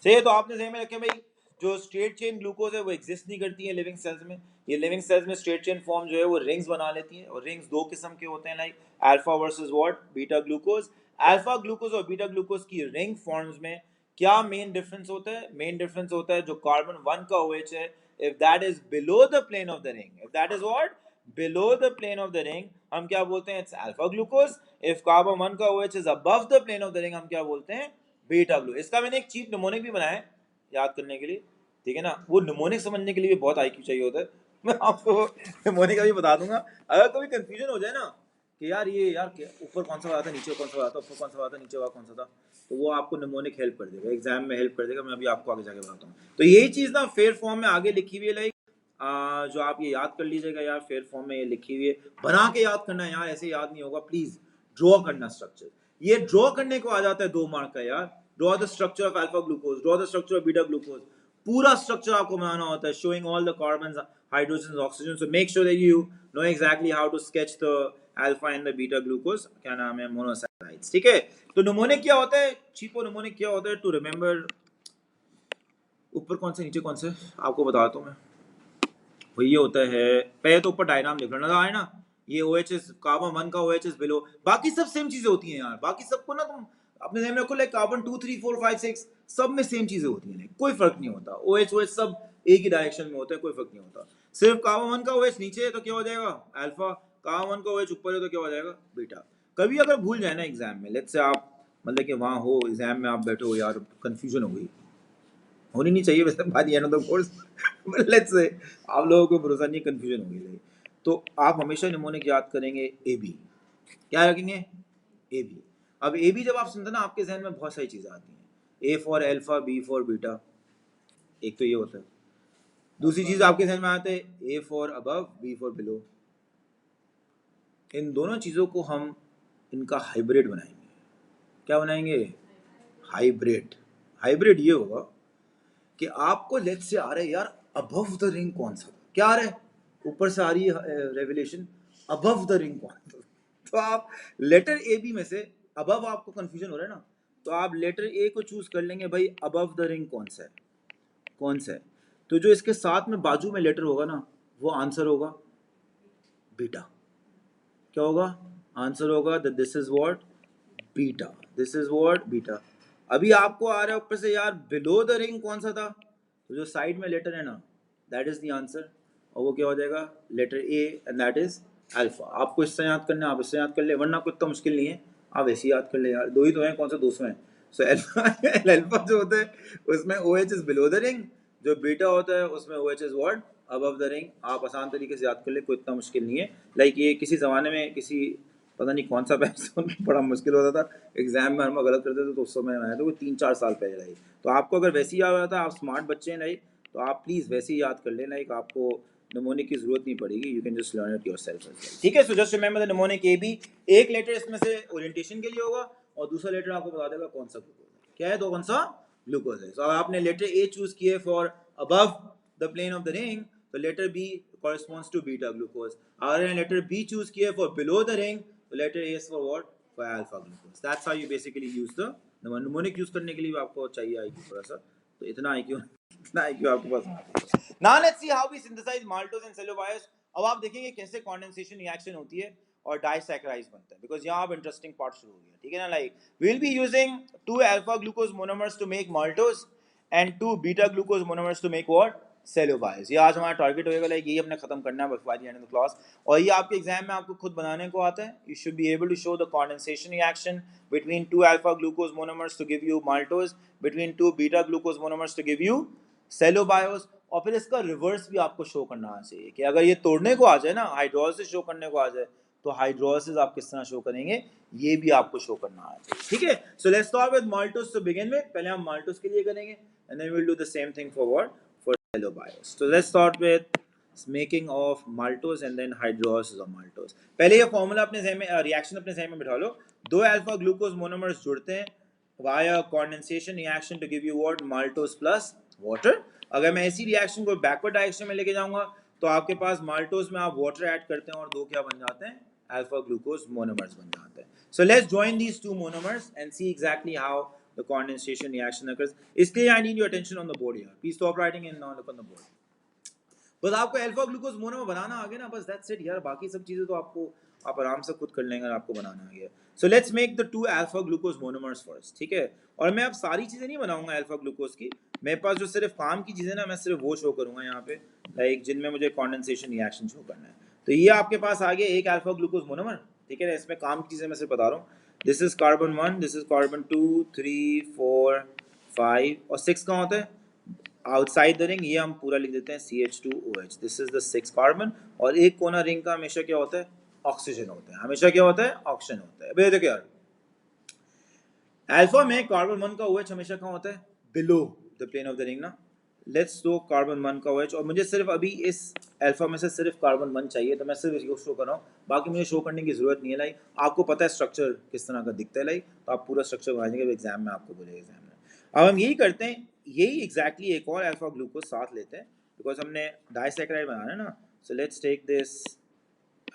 Speaker 1: सही है. तो आपने ध्यान में रखें भाई, जो स्ट्रेट चेन ग्लूकोज है वो एग्जिस्ट नहीं करती है लिविंग सेल्स में. ये लिविंग सेल्स में स्ट्रेट चेन फॉर्म जो है वो रिंग्स बना लेती है, और रिंग्स दो किस्म के होते हैं, like alpha versus what, beta glucose. Alpha glucose और बीटा ग्लूकोज की रिंग फॉर्म्स में क्या मेन डिफरेंस होता है? मेन डिफरेंस होता है जो कार्बन 1 का OH है, if that is below the plane of the ring, if that is what, below the plane of the ring, हम क्या बोलते हैं? It's alpha glucose. If carbon 1 का OH is above the plane of the ring, हम क्या बोलते हैं? Beta glucose. इसका मैंने एक चीप निमोनिक भी बनाया है याद करने के लिए, ठीक है ना. वो निमोनिक समझने के लिए भी बहुत IQ चाहिए होता है. मैं आपको निमोनिक अभी बता दूंगा. अगर कभी कंफ्यूजन हो जाए ना कि यार ये यार ऊपर कौन सा आता, नीचे कौन सा आता, ऊपर कौन सा आता, नीचे वाला कौन सा था, तो वो आपको निमोनिक हेल्प कर देगा, एग्जाम में हेल्प कर देगा. मैं अभी आपको आगे जाके बताता हूँ. तो यही चीज़ ना फेयर फॉर्म में आगे लिखी हुई है, लाइक जो आप ये याद कर लीजिएगा यार, फेयर फॉर्म में ये लिखी हुई है. बना के याद करना है यार, ऐसे याद नहीं होगा. प्लीज ड्रॉ करना स्ट्रक्चर. ये ड्रॉ करने को आ जाता है 2 मार्क का यार. Draw the structure of alpha glucose, draw the structure of beta glucose. पूरा स्ट्रक्चर आपको बनाना होता है, showing all the carbons, hydrogens, oxygen. So make sure that you know exactly how to sketch the alpha and the beta glucose, क्या नाम है, मोनोसैकेराइड्स. ठीक है. तो निमोनिक क्या होता है? चीपो निमोनिक क्या होता है? टू रिमेंबर, ऊपर कौन से नीचे कौन से आपको बताता हूँ मैं. वो ये होता है, पहले तो ऊपर डायग्राम लिख लेना है ना. ये OH कार्बन 1 का OH इज बिलो. बाकी सब सेम चीजें होती हैं यार. बाकी सबको ना तुम अपने ध्यान में रखो, लाइक कार्बन 2 3 4 5 6 सब में सेम चीजें होती हैं, कोई फर्क नहीं होता. OH सब एक ही डायरेक्शन में होता है, कोई फर्क नहीं होता. सिर्फ कार्बन 1 का OH नीचे है तो क्या हो जाएगा? अल्फा. कार्बन 1 का OH ऊपर है तो क्या हो जाएगा? बीटा. कभी अगर भूल जाए ना एग्जाम में, लेट्स से आप मतलब कि वहाँ हो एग्जाम में, आप बैठे हो यार, कंफ्यूजन हो गई, होनी नहीं चाहिए वैसे बात end of the course, let's say आप लोगों को भरोसा नहीं, कंफ्यूजन हो गई, तो आप हमेशा निमोनिक याद करेंगे AB. क्या रखेंगे? AB. अब AB जब आप सुनते ना, आपके जहन में बहुत सारी चीज़ें आती हैं. A for alpha, B for beta, एक तो ये होता है. दूसरी चीज़ आपके जहन में आते है A for above, B for below. इन दोनों चीज़ों को हम इनका हाइब्रिड बनाएंगे. क्या बनाएंगे? हाइब्रिड. हाइब्रिड ये होगा कि आपको लेट्स से आ रहा है यार अबव द रिंग कौन सा था? क्या आ रहा है ऊपर से आ रही है रेवलेशन, अबव द रिंग कौन सा? तो आप लेटर ए बी में से अबव आपको कंफ्यूजन हो रहा है ना, तो आप लेटर ए को चूज कर लेंगे भाई, अबव द रिंग कौन सा है, कौन सा है? तो जो इसके साथ में बाजू में लेटर होगा ना, वो आंसर होगा बीटा। क्या होगा आंसर? होगा this is what beta, this is what beta. अभी आपको आ रहा है ऊपर से यार बिलो द रिंग कौन सा था, तो जो साइड में लेटर है ना, दैट इज द आंसर, और वो क्या हो जाएगा letter A and that is alpha. आपको इससे याद करना है, आप इससे याद कर ले, वरना कुछ तो मुश्किल नहीं है, आप ऐसे याद कर ले यार, दो ही तो हैं, कौन सा दूसरा है? सो अल्फा अल्फा जो होता है उसमें OH is below the ring, जो बीटा होता है उसमें OH is what above the ring. आप आसान तरीके से याद कर ले, कोई इतना मुश्किल नहीं है। लाइक ये किसी ज़माने में किसी पता नहीं कौन सा पैटर्न बड़ा मुश्किल होता था, एग्जाम में हम गलत करते थे तो उस समय आया था वो 3-4 साल पहले रही। तो आपको अगर वैसे ही याद आता, आप स्मार्ट बच्चे हैं लाइक, तो आप प्लीज़ वैसे ही याद कर लें, लाइक आपको निमोनिक की जरूरत नहीं पड़ेगी, you can just learn it yourself. ठीक है, so just remember the mnemonic A B, एक लेटर इसमें से ओरिएंटेशन के लिए होगा और दूसरा लेटर आपको बता देगा कौन सा ग्लूकोज है। क्या है? तो कौन सा ग्लूकोज है। सो आपने लेटर ए चूज किए for above the plane of the ring, तो letter B corresponds to beta glucose. अगर लेटर बी चूज किए फॉर बिलो द रिंग, तो letter A is for what for alpha glucose. That's how you basically use the mnemonic. Use करने के लिए आपको चाहिए आईक्यू थोड़ा सा, तो इतना आईक्यू आपके पास। Now let's see how we synthesize maltose and cellobiose. अब आप देखेंगे कैसे कंडेंसेशन रिएक्शन होती है और डाइसैकराइड्स बनता है, बिकॉज यहाँ अब इंटरेस्टिंग पार्ट शुरू हो गया। ठीक है ना, like we will be using 2 alpha glucose monomers to make maltose and 2 beta glucose monomers to make what cellobiose. ये आज हमारा टारगेट होएगा, लाइक यही हमने खत्म करना है by the end of the class. और ये आपके एग्जाम में आपको खुद बनाने को आता है। You should be able to show the condensation reaction between 2 alpha glucose monomers to give you maltose, between 2 beta glucose monomers to give you सेलोबायोस। और फिर इसका रिवर्स भी आपको शो करना आना चाहिए कि अगर ये तोड़ने को आ जाए ना, हाइड्रोलिसिस शो करने को आ जाए, तो हाइड्रोलिसिस आप किस तरह शो करेंगे, ये भी आपको शो करना आना चाहिए। ठीक है, so let's start with maltose to begin with. पहले हम माल्टोज के लिए करेंगे and then we will do the same thing for what for cellobiose. तो let's start with making of maltose and then hydrolysis of maltose. पहले ये फार्मूला अपने ज़हन में, रिएक्शन अपने ज़हन में बिठा लो। 2 अल्फा ग्लूकोज मोनोमर्स जुड़ते हैं via condensation reaction to give you what maltose plus water. अगर मैं इसी रिएक्शन को बैकवर्ड डायरेक्शन में लेके जाऊंगा, तो आपके पास माल्टोज में आप वाटर ऐड करते हैं और दो क्या बन जाते हैं, अल्फा ग्लूकोज मोनोमर्स बन जाते हैं। So let's join these two monomers and see exactly how the condensation reaction occurs. इसलिए I need your attention on the board here, please stop writing and now look on the board. बस आपको अल्फा ग्लूकोज मोनोमर बनाना आ गया ना, बस दैट्स इट यार। बाकी सब चीजें तो आपको आप आराम से खुद कर लेंगे, आपको बनाना आ गया। सो let's make the 2 alpha glucose monomers first. ठीक है, और मैं अब सारी चीजें नहीं बनाऊंगा अल्फा ग्लूकोज की, मेरे पास जो सिर्फ काम की चीजें ना, मैं सिर्फ वो शो करूंगा यहाँ पे, लाइक जिनमें मुझे कंडेंसेशन रिएक्शन शो करना है। तो ये आपके पास आ गया एक अल्फा ग्लूकोज मोनोमर। ठीक है ना, इसमें काम की चीजें मैं सिर्फ बता रहा हूँ। This is carbon 1, this is carbon 2, 3, 4, 5 और 6 कहाँ होता है आउटसाइड द रिंग, ये हम पूरा लिख देते हैं CH2OH। This is the 6 carbon. और एक कोना रिंग का हमेशा क्या होता है, ऑक्सीजन होता है, हमेशा क्या होता है, ऑक्सीजन होता है। अभी देखो यार, अल्फा में कार्बन 1 का OH हमेशा कहाँ होता है, below the plane of the ring ना। लेट्स शो कार्बन 1 का OH, और मुझे सिर्फ अभी इस अल्फा में से सिर्फ कार्बन 1 चाहिए, तो मैं सिर्फ इसको शो कर रहा हूँ, बाकी मुझे शो करने की जरूरत नहीं है। लाइक आपको पता है स्ट्रक्चर किस तरह का दिखता है, लाइक तो आप पूरा स्ट्रक्चर बनाएंगे एग्जाम में, आपको बोलेगा एग्जाम में। अब हम यही करते हैं, यही एग्जैक्टली एक और अल्फा ग्लूकोज साथ लेते हैं, बिकॉज हमने डाइसैकराइड बनाना है ना। So let's take this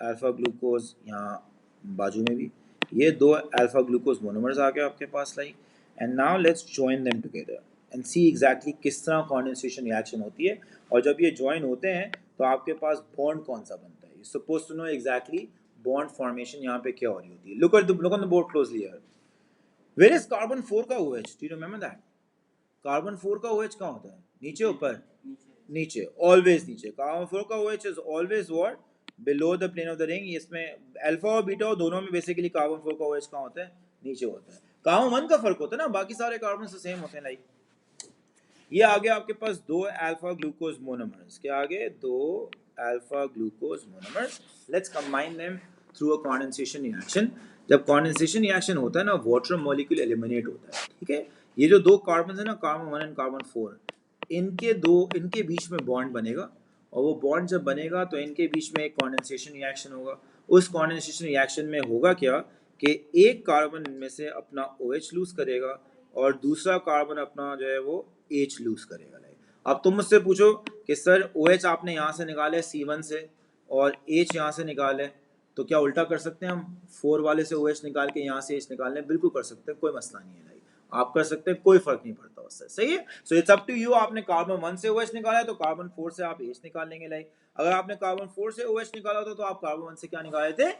Speaker 1: alpha glucose, यहाँ बाजू में भी ये 2 अल्फा ग्लूकोज मोनोमर्स आ गए आपके पास, like and now let's join them together and see exactly किस तरह कंडेंसेशन रिएक्शन होती है। और जब ये ज्वाइन होते हैं तो आपके पास बॉन्ड कौन सा बनता है, you suppose to know exactly bond formation यहाँ पे क्या हो रही होती है। Look on the board closely here. Where is carbon 4 का OH, do you remember that? Carbon 4 का OH कहाँ होता है, नीचे ऊपर, नीचे, ऑलवेज नीचे। कार्बन 4 का OH is always what below the plane of the ring. इसमें अल्फा और बीटा दोनों में बेसिकली कार्बन 4 का OH कहाँ होता है, नीचे होता है। कार्बन 1 का फर्क होता है ना, बाकी सारे कार्बन से सेम होते हैं। लाइक ये आ गया आपके पास 2 अल्फा ग्लूकोज मोनोमर्स, क्या आ गए, 2 alpha glucose monomers. Let's combine them through a condensation reaction. जब कंडेंसेशन रिएक्शन होता है ना, वाटर मॉलिक्यूल एलिमिनेट होता है। ठीक है, ये जो दो कार्बन है ना, कार्बन 1 एंड कार्बन 4, इनके बीच में बॉन्ड बनेगा, और वो बॉन्ड जब बनेगा तो इनके बीच में एक कंडेंसेशन रिएक्शन होगा। उस कंडेंसेशन रिएक्शन में होगा क्या कि एक कार्बन में से अपना OH लूज करेगा और दूसरा कार्बन अपना जो है वो H लूज करेगा। अब तुम मुझसे पूछो कि सर OH आपने यहाँ से निकाले C1 से और H यहाँ से निकाले, तो क्या उल्टा कर सकते हैं हम? 4 वाले से OH निकाल के यहाँ से H निकाल लें? बिल्कुल कर सकते हैं, कोई मसला नहीं है। आप कर सकते हैं, कोई फर्क नहीं पड़ता उससे, सही है। So it's up to you. आपने कार्बन 1 से OH निकाला है तो कार्बन 4 से आप H निकाल लेंगे। लाइक अगर आपने कार्बन 4 से OH निकाला था तो आप कार्बन 1 से क्या निकाले थे?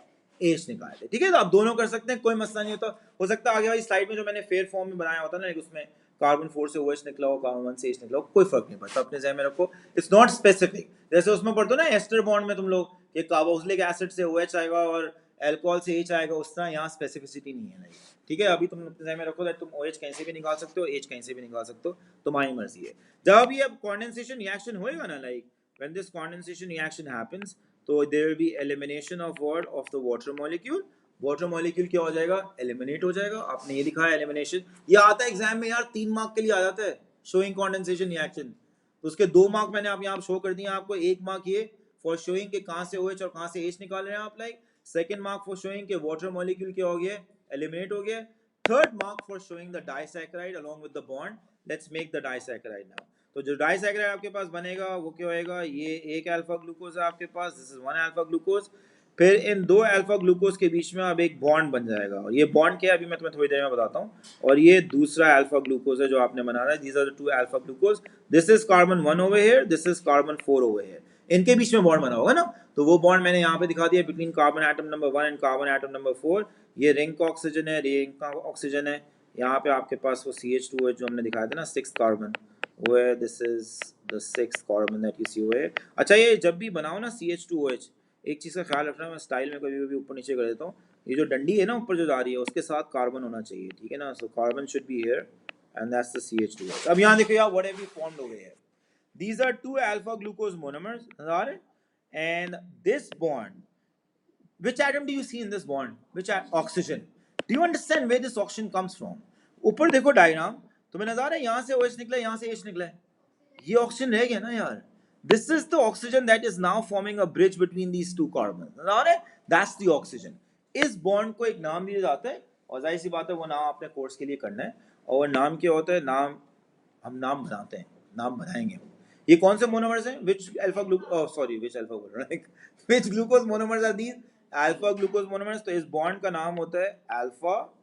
Speaker 1: H निकाले थे। ठीक है, तो आप दोनों कर सकते हैं, कोई मसला नहीं होता। हो सकता है आगे वाली स्लाइड में जो मैंने फेयर फॉर्म में बनाया होता ना, उसमें कार्बन 4 से OH निकला हो, कार्बन 1 से H निकला हो, कोई फर्क नहीं पड़ता, अपने ज़हन में रखो। It's not specific. जैसे उसमें पढ़ते हो ना एस्टर बॉन्ड में तुम लोग, ये कार्बोक्सिलिक एसिड से OH आएगा और अल्कोहल से H आएगा, उस तरह यहाँ स्पेसिफिसिटी नहीं है। नहीं, ठीक है, अभी तुम अपने ज़हन में रखो दैट तुम OH कहीं से भी निकाल सकते हो, H कहीं से भी निकाल सकते हो, तुम्हारी मर्जी है। जब ये अब कंडेंसेशन रिएक्शन होएगा ना, like when this condensation reaction happens, तो there will be elimination of what? Of the water molecule. Water molecule क्या हो जाएगा? एलिमिनेट हो जाएगा। आपने ये लिखा है एलिमिनेशन, ये आता है एग्जाम में यार, 3 मार्क के लिए आ जाता है, शोइंग कंडेंसेशन रिएक्शन। तो उसके 2 मार्क मैंने आप यहाँ शो कर दिए आपको। 1 मार्क ये फॉर शोइंग के कहाँ से OH और कहाँ से H निकाल रहे हैं आप, like. Second mark for showing के वाटर मॉलिक्यूल क्या हो गया? एलिमिनेट हो गया। Third mark for showing the disaccharide along with the bond. Let's make the disaccharide now. तो जो डाइसैकेराइड आपके पास बनेगा वो क्या होएगा? ये एक अल्फा ग्लूकोज है आपके पास, दिस इज 1 अल्फा ग्लूकोज। फिर इन 2 अल्फा ग्लूकोज के बीच में अब एक बॉन्ड बन जाएगा, और ये बॉन्ड क्या है अभी मैं तुम्हें थोड़ी देर में बताता हूँ। और ये दूसरा अल्फा ग्लूकोज है जो आपने बनाना है। These are the 2 alpha glucose. This is carbon 1 over here, this is carbon 4 over here. इनके बीच में बॉन्ड बना होगा ना, तो वो बॉन्ड मैंने यहाँ पे दिखा दिया between carbon atom number 1 and carbon atom number 4। ये रिंग का ऑक्सीजन है, रिंग का ऑक्सीजन है। यहाँ पे आपके पास वो CH2 है जो हमने दिखाया था ना, 6 carbon, where this is the 6th carbon that you see over here। अच्छा, ये जब भी बनाओ ना CH2OH, एक चीज़ का ख्याल रखना, मैं स्टाइल में कभी कभी ऊपर नीचे कर देता हूँ। ये जो डंडी है ना ऊपर जो जा रही है, उसके साथ कार्बन होना चाहिए, ठीक है ना। So carbon should be here and that's the CH2OH। अब यहाँ देखो यार, what have we formed over here? These are 2 alpha glucose monomers, and this bond, which atom do you see in this bond? Which oxygen? Do you understand where this oxygen comes from? ऊपर देखो डायग्राम, तुम्हें नजर आ रहा है यहाँ से OH निकला, यहाँ से H निकला है, ये ऑक्सीजन रह गया ना यार। This is the oxygen that is now forming a bridge between these 2 carbon, नजर है? That's the oxygen. इस बॉन्ड को एक नाम दिया जाता है, और जाहिर सी बात है वो नाम आपने कोर्स के लिए करना है। और नाम क्या होता है? नाम हम नाम बनाते हैं, नाम बनाएंगे। ये कौन से मोनोमर्स हैं? Which alpha sorry which alpha बोल रहा हूं, which glucose monomers are these? Alpha glucose monomers. तो इस बॉन्ड का नाम होता है अल्फा,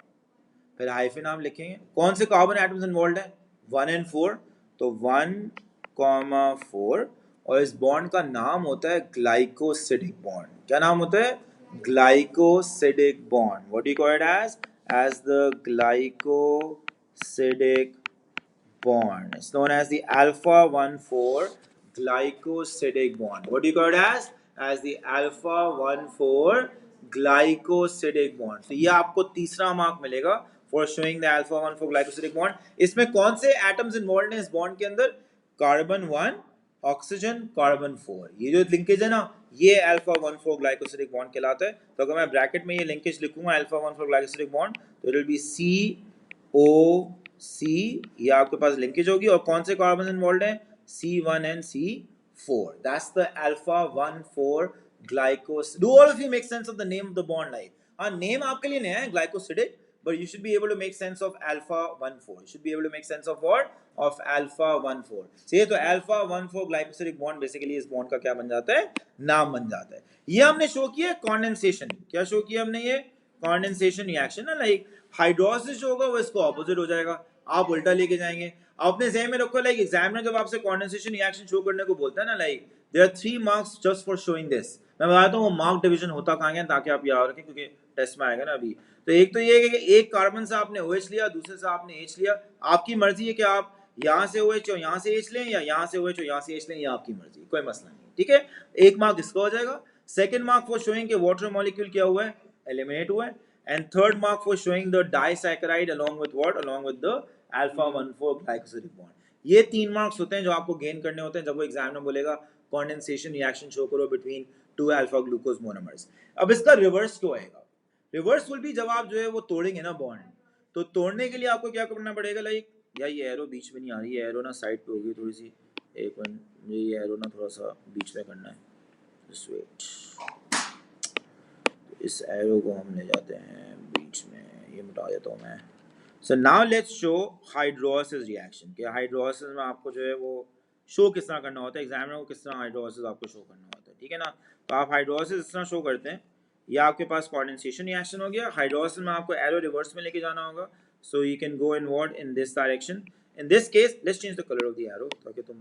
Speaker 1: फिर हाइफन नाम लिखेंगे। कौन से कार्बन एटम्स इन्वॉल्व है? 1 एंड 4। तो 1,4, और इस बॉन्ड का नाम होता है ग्लाइकोसिडिक बॉन्ड। क्या नाम होता है? Glycosidic bond. What you call it as the glycosidic bond. It's known as the alpha 1,4 glycosidic bond. What do you call it as? As the alpha 1,4 glycosidic bond. तो ये आपको तीसरा मार्क मिलेगा for showing the alpha 1,4 glycosidic bond. इसमें कौन से एटम्स इन्वॉल्व हैं इस बॉन्ड के अंदर? Carbon 1, oxygen, carbon 4। ये जो लिंकेज है ना, ये अल्फा 1,4 ग्लाइकोसिडिक बॉन्ड कहलाता है। तो अगर मैं ब्रैकेट में ये लिंकेज लिखूंगा अल्फा 1,4 ग्लाइकोसिडिक बॉन्ड, तो इट विल बी COC, ये आपके पास लिंकेज होगी। और कौन से कार्बन इन्वॉल्व हैं? C1 and C4। That's the alpha 1,4 ग्लाइकोस। Do all of you make sense of the name of the bond? Like हाँ, नेम आपके लिए नया है glycosidic, but you should be able to make sense of alpha 1,4. You should be able to make sense of what? Of alpha 1,4. See, तो alpha 1,4 glycosidic bond basically इस bond का क्या बन जाता है? नाम बन जाता है। ये हमने शो किया condensation। क्या शो किया हमने? ये condensation reaction है। लाइक हाइड्रोलिसिस जो होगा वो इसको ऑपोजिट हो जाएगा, आप उल्टा लेके जाएंगे। अपने ज़हन में रखो, लाइक एग्जामिनर जब आपसे condensation reaction शो करने को बोलता है ना, like there are 3 marks just for showing this। मैं बताता हूँ वो मार्क डिवीजन होता कहाँ है, ताकि आप याद रखें, क्योंकि टेस्ट में आएगा ना अभी। तो एक तो ये है कि एक कार्बन से आपने OH लिया, दूसरे से आपने H लिया। आपकी मर्जी है कि आप यहाँ से OH और यहाँ से H लें, या यहाँ से OH और यहाँ से H लें, ये आपकी मर्जी, कोई मसला नहीं, ठीक है। एक मार्क इसका हो जाएगा। सेकंड मार्क फॉर शोइंग के वाटर मॉलिक्यूल क्या हुआ है? एलिमिनेट हुआ है। And third mark for showing the disaccharide along with what? Along with the alpha 1,4 glycosidic bond. ये 3 मार्क्स होते हैं जो आपको गेन करने होते हैं जब वो एग्जामिनर बोलेगा कंडेंसेशन रिएक्शन शो करो बिटवीन 2 अल्फा ग्लूकोज मोनोमर्स। अब इसका रिवर्स क्यों आएगा? रिवर्स विल भी जब आप जो है वो तोड़ेंगे ना बॉन्ड, तो तोड़ने के लिए आपको क्या करना पड़ेगा? लाइक या ये एरो बीच में नहीं आ रही है, एरो ना साइड पे होगी थोड़ी सी। एक मिनट, मुझे ये एरो ना थोड़ा सा बीच में करना है, जस्ट वेट। तो इस एरो को हम ले जाते हैं बीच में, ये मिटा देता हूँ मैं। So now let's show hydrolysis reaction. कि हाइड्रोलिसिस में आपको जो है वो शो किस तरह करना होता है, एग्जामिनर को किस तरह हाइड्रोलिसिस आपको शो करना होता है, ठीक है ना। तो आप हाइड्रोलिसिस इस तरह शो करते हैं, या आपके पास कंडेंसेशन रिएक्शन हो गया, हाइड्रोलिसिस में आपको एरो रिवर्स में लेके जाना होगा, so you can go in what in this direction, in this case let's change the colour of the arrow ताकि तुम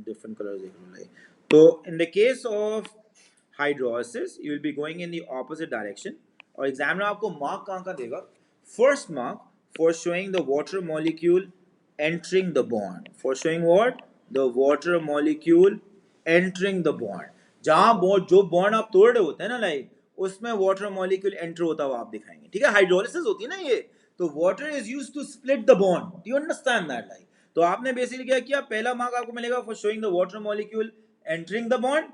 Speaker 1: डिफरेंट कलर्स देख लो। तो इन the case of hydrolysis you will be going in the opposite direction, और एग्जामिनर आपको मार्क कहाँ का देगा, first mark for showing the water molecule entering the bond, for showing what, the water molecule entering the bond, जहाँ बॉन्ड जो बॉन्ड आप तोड़ रहे होते हैं ना लाइक उसमें वाटर मॉलिक्यूल एंटर होता हुआ आप दिखाएंगे, ठीक है। हाइड्रोलिसिस होती है ना ये, तो water is used to split the bond, do you understand that like. तो आपने बेसिकली क्या किया, पहला मार्क आपको मिलेगा for showing the water molecule entering the bond,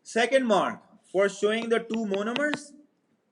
Speaker 1: second mark for showing the two monomers,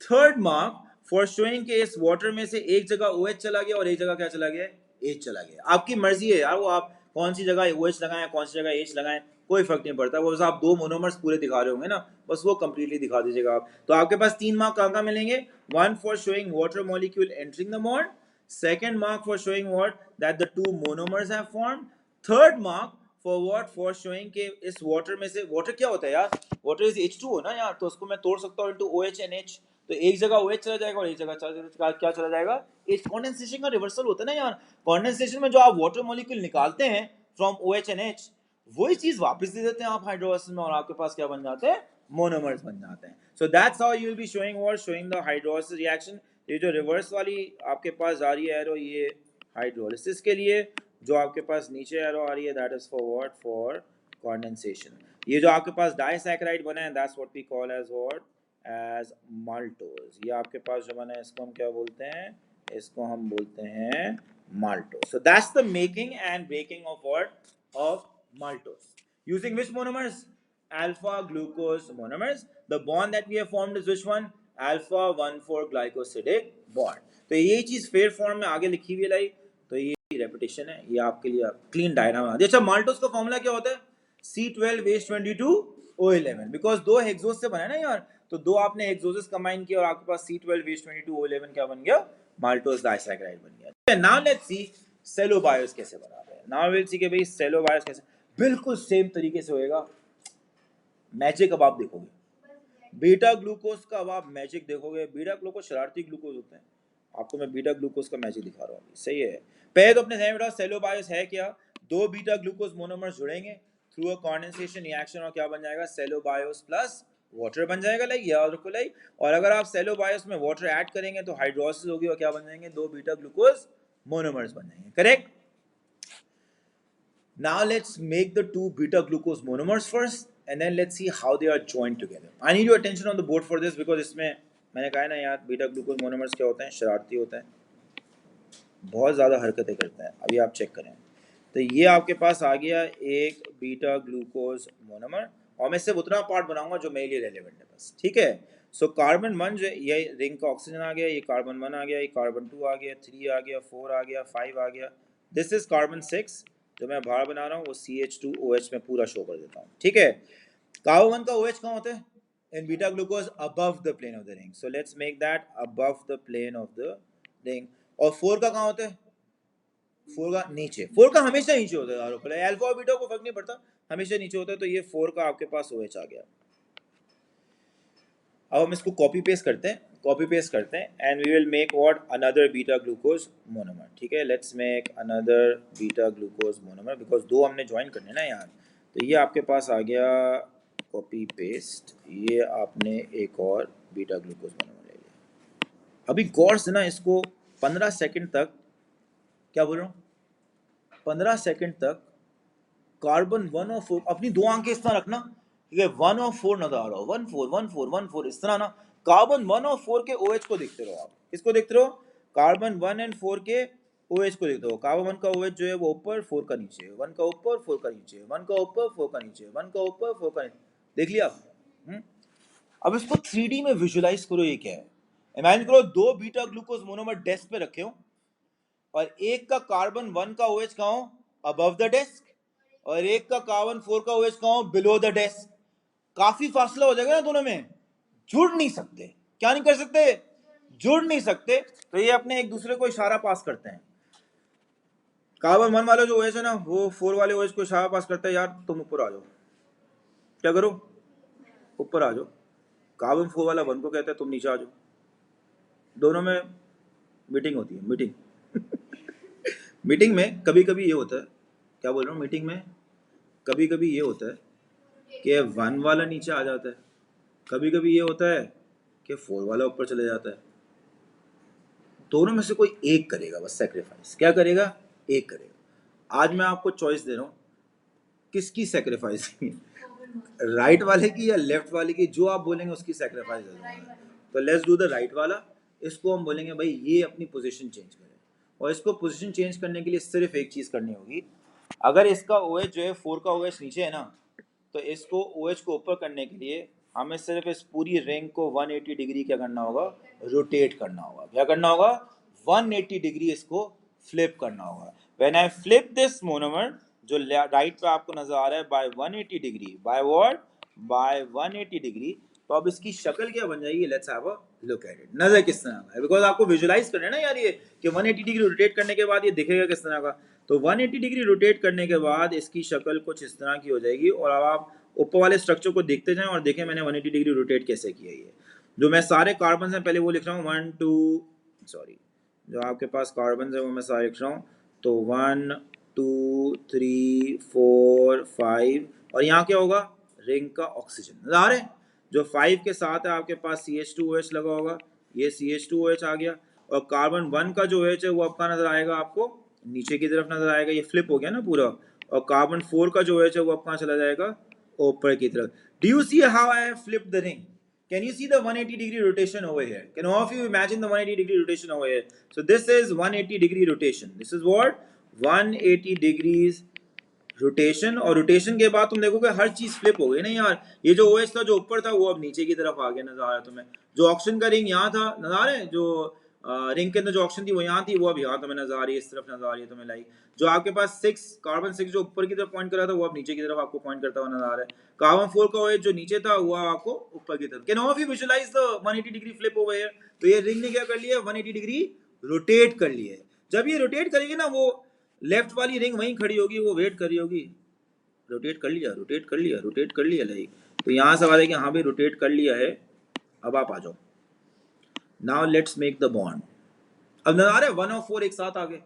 Speaker 1: third mark for showing कि इस water में से एक जगह OH चला गया और एक जगह क्या चला गया, H चला गया। आपकी मर्जी है यार, वो आप कौन सी जगह OH लगाएं कौन सी जगह H लगाएं कोई फर्क नहीं पड़ता, वो बस आप दो मोनोमर्स पूरे दिखा रहे होंगे ना, बस वो कंप्लीटली दिखा दीजिएगा आप। तो आपके पास 3 मार्क कहाँ मिलेंगे, one for showing water molecule entering the bond, second mark for showing what, that the two monomers have formed, third mark for what, for showing कि इस water में से, water क्या होता है यार, water is H2O ना यार, तो उसको मैं तोड़ सकता हूँ into OH and H, तो एक जगह OH चला जाएगा और एक जगह क्या चला जाएगा H। कंडेंसेशन का रिवर्सल होता है ना यार, कंडेंसेशन में जो आप वाटर मॉलिक्यूल निकालते हैं फ्रॉम OH and H, वही चीज वापस दे देते हैं आप हाइड्रोलिसिस में, और आपके पास क्या बन जाते हैं, मोनोमर्स बन जाते हैं। So that's how you will be showing what, showing the hydrolysis reaction. ये जो रिवर्स वाली आपके पास आ रही है एरो, ये हाइड्रोलिसिस के लिए, जो आपके पास नीचे एरो आ रही है that is for what, for condensation. ये जो आपके पास डाइसैकेराइड बना है that's what we call as what, as maltose. ये आपके पास जो बना है इसको हम क्या बोलते हैं, इसको हम बोलते हैं maltose. So that's the making and breaking of what, of maltose. Using which monomers? Alpha glucose monomers. The bond that we have formed is which one? Alpha 1,4 glycosidic bond. तो ये चीज फेयर फॉर्म में आगे लिखी हुई लाई, तो ये रेपिटेशन है, ये आपके लिए क्लीन डायग्राम है। अच्छा, माल्टोस का फॉर्मूला क्या होता है, C12H22O11, बिकॉज दो हेक्सोस से बना है ना यार, तो दो आपने हेक्सोसेस कंबाइन किया और आपके पास C12H22O11 क्या बन गया, माल्टोस डाइसैकेराइड बन गया। Now let's see cellobiose कैसे बनाते हैं। नाउ विल सी कि भाई सेलो बायोस कैसे, बिल्कुल सेम तरीके से होएगा। मैजिक अब आप देखोगे, बीटा ग्लूकोज का अब आप मैजिक देखोगे। बीटा ग्लूकोज शरारती ग्लूकोज होते हैं, आपको मैं बीटा ग्लूकोज का मैजिक दिखा रहा हूँ, सही है। पहले तो अपने ध्यान में रखो सेलो बायोस है क्या, दो बीटा ग्लूकोज मोनोमर्स जुड़ेंगे थ्रू अ कंडेंसेशन रिएक्शन और क्या बन जाएगा, सेलो बायोस प्लस वाटर बन जाएगा, लाइक याद रखो लाइक। और अगर आप सेलो बायोस में वाटर ऐड करेंगे तो हाइड्रोलिसिस होगी और क्या बन जाएंगे, दो बीटा ग्लूकोज मोनोमर्स बन जाएंगे, correct. Now let's make the two beta glucose monomers first and then let's see how they are joined together. I need your attention on the board for this because इसमें मैंने कहा है ना यार, बीटा ग्लूकोज मोनोमर्स क्या होते हैं, शरारती होते हैं, बहुत ज़्यादा हरकतें करते हैं। अभी आप चेक करें, तो ये आपके पास आ गया एक बीटा ग्लूकोज मोनोमर, और मैं इससे उतना पार्ट बनाऊंगा जो मेरे लिए रेलेवेंट है बस, ठीक है। सो कार्बन 1 जो ये रिंग का ऑक्सीजन आ गया, ये कार्बन 1 आ गया, ये कार्बन 2 आ गया, 3 आ गया, 4 आ गया, 5 आ गया, दिस इज कार्बन 6 जो मैं बाहर बना रहा हूँ, वो CH2OH में पूरा शो कर देता हूँ, ठीक है। कार्बन 1 का OH कहाँ होता है, in beta glucose above the plane of the ring, so let's make that above the plane of the ring. और 4 का कहाँ होता है, 4 का नीचे, 4 का हमेशा नीचे होता है, अल्फा और बीटा को फर्क नहीं पड़ता, हमेशा नीचे होता है। तो ये 4 का आपके पास OH आ गया। अब हम इसको कॉपी पेस्ट करते हैं, and we will make what, another beta glucose monomer, ठीक है। Let's make another beta glucose monomer because दो हमने ज्वाइन करने ना यार। तो ये आपके पास आ गया कॉपी पेस्ट, ये आपने एक और बीटा ग्लूकोज मोनोमर ले लिया। अभी गौर से ना इसको 15 सेकंड तक, क्या बोल रहा हूँ, 15 सेकंड तक कार्बन 1 और 4, अपनी दो आंखें इस तरह रखना, ठीक है, 1 और 4 नजर आ रहा हो, 1 4 1 4 1 4 इस तरह ना, कार्बन 1 और 4 के OH को देखते रहो आप, इसको देखते रहो, कार्बन 1 एंड 4 के OH को देखते रहो। कार्बन 1 का OH जो है वो ऊपर, 4 का नीचे, 1 का ऊपर 4 का नीचे, 1 का ऊपर 4 का नीचे, 1 का ऊपर 4 का नीचे, देख लिया आप। अब इसको 3D में विजुअलाइज करो, ये क्या है, इमेजिन करो दो बीटा ग्लूकोज मोनोमर डेस्क पे रखे हो और एक का कार्बन 1 का OH कहाँ हो, अबव द डेस्क, और एक का कार्बन 4 का OH कहाँ हो, बिलो द डेस्क। काफी फासला हो जाएगा ना दोनों में, जुड़ नहीं सकते, क्या नहीं कर सकते, जुड़ नहीं सकते। तो ये अपने एक दूसरे को इशारा पास करते हैं, कार्बन 1 वाला जो OH है ना, वो 4 वाले OH को इशारा पास करता है, यार तुम ऊपर आ जाओ, क्या करो, ऊपर आ जाओ। कार्बन 4 वाला 1 को कहता है तुम नीचे आ जाओ। दोनों में मीटिंग होती है, मीटिंग। मीटिंग में कभी कभी ये होता है, क्या बोल रहा हूँ, मीटिंग में कभी कभी ये होता है कि 1 वाला नीचे आ जाता है, कभी कभी ये होता है कि 4 वाला ऊपर चले जाता है। दोनों में से कोई एक करेगा बस सेक्रीफाइस। क्या करेगा? एक करेगा। आज मैं आपको चॉइस दे रहा हूँ, किसकी सेक्रीफाइस, राइट वाले की या लेफ्ट वाले की? जो आप बोलेंगे उसकी सेक्रीफाइस दे दूंगा। तो लेट्स डू द राइट वाला। इसको हम बोलेंगे भाई ये अपनी पोजीशन चेंज करे, और इसको पोजीशन चेंज करने के लिए सिर्फ एक चीज करनी होगी। अगर इसका OH जो है 4 का OH नीचे है ना, तो इसको OH को ऊपर करने के लिए हमें सिर्फ इस पूरी रिंग को 180 डिग्री क्या करना होगा? रोटेट करना होगा। क्या करना होगा? 180 डिग्री इसको फ्लिप करना होगा। When I flip this monomer, जो राइट पे आपको नजर आ रहा है, by 180 degree, by what? By 180 degree. तो अब इसकी शक्ल क्या बन जाएगी? Let's have a look at it. नजर किस तरह का है? बिकॉज आपको विजुलाइज करना है ना यार, ये कि 180 डिग्री रोटेट करने के बाद ये दिखेगा किस तरह का। तो 180 डिग्री रोटेट करने के बाद इसकी शक्ल कुछ इस तरह की हो जाएगी। और अब आप ऊपर वाले स्ट्रक्चर को देखते जाएं और देखें मैंने 180 डिग्री रोटेट कैसे किया। ये जो मैं सारे कार्बन हैं पहले वो लिख रहा हूँ, 1 2, सॉरी, जो आपके पास कार्बन है वो मैं सारे लिख रहा हूँ। तो 1 2 3 4 5, और यहाँ क्या होगा? रिंग का ऑक्सीजन नजर आ रहे हैं। जो 5 के साथ है आपके पास CH2OH लगा होगा, ये CH2OH आ गया। और कार्बन 1 का जो OH है वो आपका नजर आएगा, आपको नीचे की तरफ नजर आएगा। ये फ्लिप हो गया ना पूरा। और कार्बन 4 का जो OH है वो आपका चला जाएगा ऊपर की तरफ। Do you see how I have flipped the ring? Can you see the 180 degree rotation over here? Can all of you imagine the 180 degree rotation over here? So this is 180 degree rotation. This is what? 180 degrees rotation. और रोटेशन के बाद तुम देखोगे हर चीज फ्लिप हो गई ना यार। ये जो OH था जो ऊपर था वो अब नीचे की तरफ आ गया, नजर आ रहा है तुम्हें? जो ऑक्सीजन का रिंग यहाँ था, नजर आ रहा है? जो रिंग के अंदर जो ऑक्सीजन थी वो यहाँ थी, वो अब यहाँ तुम्हें नजर आ रही है, इस तरफ नजर आ रही है तुम्हें लाइक। जो आपके पास 6 कार्बन 6 जो ऊपर की तरफ पॉइंट कर रहा था वो अब नीचे की तरफ आपको पॉइंट करता हुआ नजर आ रहा है। कार्बन 4 का OH जो नीचे था वो आपको ऊपर की तरफ। Can all of you visualise the 180 degree flip over here? तो ये रिंग ने क्या कर लिया? 180 डिग्री रोटेट कर लिया है। जब ये रोटेट करेगी ना, वो लेफ्ट वाली रिंग वहीं खड़ी होगी, वो वेट कर रही होगी, रोटेट कर लिया, रोटेट कर लिया, रोटेट कर लिया लाइक। तो यहाँ सवाल है कि हाँ भाई रोटेट कर लिया है, अब आप आ जाओ। Now let's make the bond. अब नजर आ रहा है 1 और 4 एक साथ आ गए,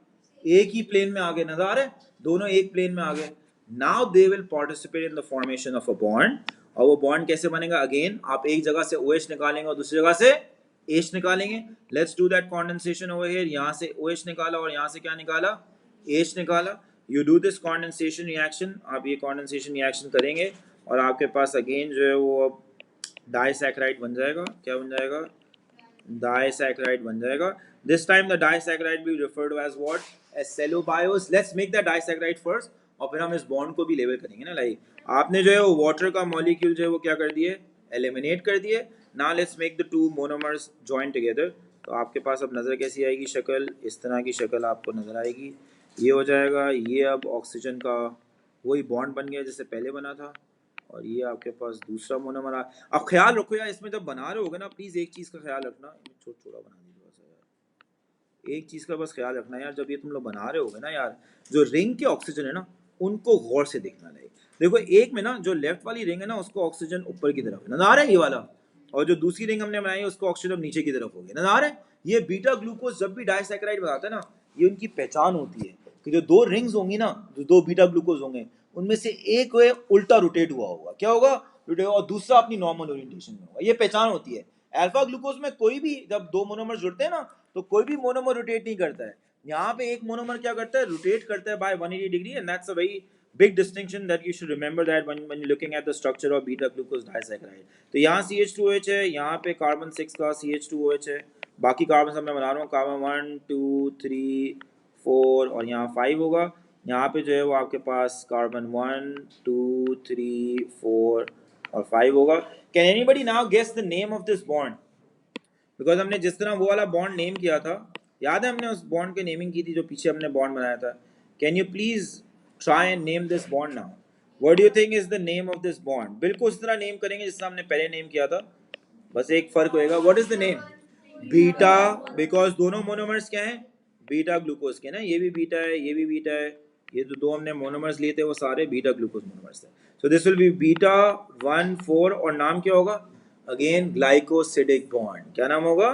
Speaker 1: एक ही प्लेन में आ गए, नजर आ रहा है? दोनों एक प्लेन में आ गए। Now they will participate in the formation of a bond. और वो बॉन्ड कैसे बनेगा? अगेन आप एक जगह से OH निकालेंगे और दूसरी जगह से H निकालेंगे। Let's do that condensation over here. यहाँ से OH निकाला और यहाँ से क्या निकाला? H निकाला। You do this condensation reaction, आप ये कंडेंसेशन रिएक्शन करेंगे और आपके पास अगेन जो है वो अब डाइसैकेराइड बन जाएगा। क्या बन जाएगा? डाइसैकेराइड बन जाएगा। This time the disaccharide we refer to as what? As cellobiose. Let's make the disaccharide first, और फिर हम इस बॉन्ड को भी लेबल करेंगे ना। लाइक आपने जो है वो वाटर का मॉलिक्यूल जो है वो क्या कर दिए? एलिमिनेट कर दिए। Now let's make the to monomers join together. तो आपके पास अब नज़र कैसी आएगी शक्ल? इस तरह की शक्ल आपको नज़र आएगी। ये हो जाएगा, ये अब ऑक्सीजन का वही बॉन्ड बन गया जैसे पहले बना था। और ये आपके पास दूसरा मोनोमर आ। अब ख्याल रखो यार, इसमें जब बना रहे होगे ना, प्लीज़ एक चीज़ का ख्याल रखना, छोटा बना दीजिए बस यार। एक चीज़ का बस ख्याल रखना यार, जब ये तुम लोग बना रहे होगे ना यार, जो रिंग के ऑक्सीजन है ना उनको गौर से देखना है। देखो एक में ना जो लेफ्ट वाली रिंग है ना उसको ऑक्सीजन ऊपर की तरफ है, नजर आ रहा है ये वाला। और जो दूसरी रिंग हमने बनाई है उसको ऑक्सीजन नीचे की तरफ हो गया, नजर आ रहा है? ये बीटा ग्लूकोज जब भी डाइसैकेराइड बनाता है ना, ये उनकी पहचान होती है कि जो दो रिंग्स होंगी ना, जो दो बीटा ग्लूकोज होंगे, उनमें से एक वे उल्टा रोटेट हुआ होगा। क्या होगा? रोटेट, और दूसरा अपनी नॉर्मल ओरिएंटेशन में होगा। ये पहचान होती है। अल्फा ग्लूकोज में कोई भी जब दो मोनोमर जुड़ते हैं ना, तो कोई भी मोनोमर रोटेट नहीं करता है। यहाँ पे एक मोनोमर क्या करता है? रोटेट करता है by 180 degree. And that's a very big distinction that you should remember that when you're looking at the structure of beta glucose disaccharide. तो यहाँ CH2OH है, यहाँ पे कार्बन 6 का CH2OH है। बाकी कार्बन सब मैं बना रहा हूँ, कार्बन 1 2 3 4 और यहाँ 5 होगा। यहाँ पे जो है वो आपके पास कार्बन 1 2 3 4 और 5 होगा। Can anybody now guess the name of this bond? Because हमने जिस तरह वो वाला बॉन्ड नेम किया था, याद है हमने उस बॉन्ड की नेमिंग की थी जो पीछे हमने बॉन्ड बनाया था। Can you please try and name this bond now? What do you think is the name of this bond? बिल्कुल उस तरह नेम करेंगे जिस तरह हमने पहले नेम किया था, बस एक फर्क होएगा। What is the name? Beta, because दोनों मोनोमर्स क्या हैं? बीटा ग्लूकोज के ना, ये भी बीटा है, ये भी बीटा है, ये जो दो हमने मोनोमर्स लिए थे वो सारे बीटा ग्लूकोज मोनोमर्स थे. So this will be beta 1,4 और नाम क्या होगा? Again glycosidic bond. क्या नाम होगा?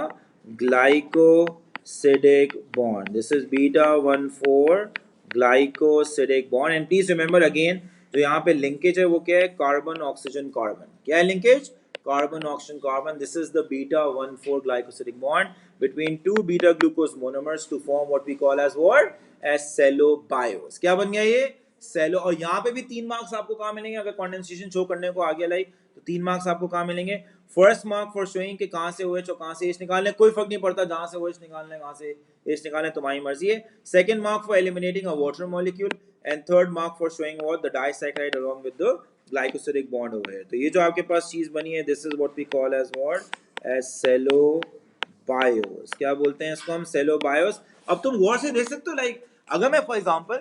Speaker 1: Glycosidic bond. This is beta 1,4 glycosidic bond. And please remember again, जो यहाँ पे लिंकेज है वो क्या है? Carbon oxygen carbon. क्या है linkage? Carbon oxygen carbon. This is the beta 1,4 glycosidic bond between two beta glucose monomers to form what we call as what? As cellobiose. क्या बन गया ये? सेलो. और यहाँ पे भी 3 मार्क्स आपको कहाँ मिलेंगे अगर कंडेंसेशन शो करने को आ गया लाइक, तो 3 मार्क्स आपको कहाँ मिलेंगे? फर्स्ट मार्क फॉर शोइंग कि कहाँ से OH और कहाँ से H निकालना है, कोई फर्क नहीं पड़ता, जहाँ से OH निकालना है कहाँ से H निकालना है तुम्हारी मर्जी है. Second mark for eliminating a water molecule and third mark for showing what? The disaccharide along with the glycosidic bond over here. तो ये जो आपके पास चीज बनी है, this is what we call as what? As cellobiose. क्या बोलते हैं इसको हम? सेलोबायोस. अब तुम गौर से देख सकते हो लाइक, अगर मैं for example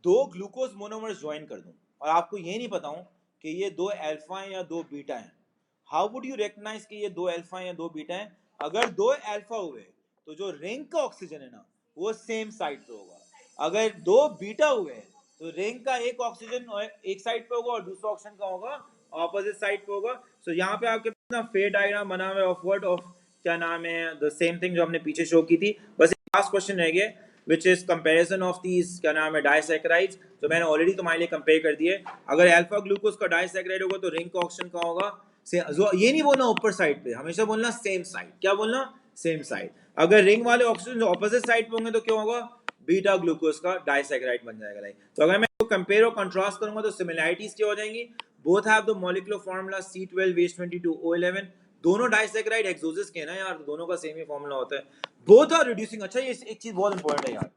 Speaker 1: 2 glucose monomers join कर दूं और आपको ये नहीं पता हूं कि ये 2 अल्फा हैं या 2 बीटा हैं, हाउ वुड यू रिकॉग्नाइज कि ये 2 अल्फा हैं या 2 बीटा हैं? अगर 2 अल्फा हुए तो जो रिंग का ऑक्सीजन है ना वो सेम साइड पे होगा. अगर 2 बीटा हुए तो रिंग का एक ऑक्सीजन एक साइड पे होगा और दूसरा ऑक्सीजन का होगा ऑपोजिट साइड पे होगा. सो यहाँ पे आपके पास ना फेयर डायग्राम बना हुआ है ऑफ व्हाट? ऑफ क्या नाम है, द सेम थिंग जो हमने पीछे शो की थी. बस लास्ट क्वेश्चन रह गया which is comparison of these क्या नाम है डाइसैकेराइड्स. तो मैंने ऑलरेडी तुम्हारे लिए कंपेयर कर दिए. अगर अल्फा ग्लूकोज का डाइसैकेराइड होगा तो रिंग का ऑक्सीजन का होगा. ये नहीं बोलना ऊपर साइड पे, हमेशा बोलना सेम साइड. क्या बोलना? Same side. अगर रिंग वाले ऑक्सीजन जो ऑपोजिट साइड पे होंगे तो क्या होगा? बीटा ग्लूकोज का डाइसैकेराइड बन जाएगा लाइक. तो अगर मैं कंपेयर और कंट्रास्ट करूंगा तो सिमिलैरिटीज क्या हो जाएंगी? Both have the molecular formula C12H22O11. दोनों डाइसैकेराइड एक्सोसिस के ना यार, दोनों का सेम ही फार्मूला होता है. Both are reducing. अच्छा ये एक चीज बहुत इंपॉर्टेंट है यार,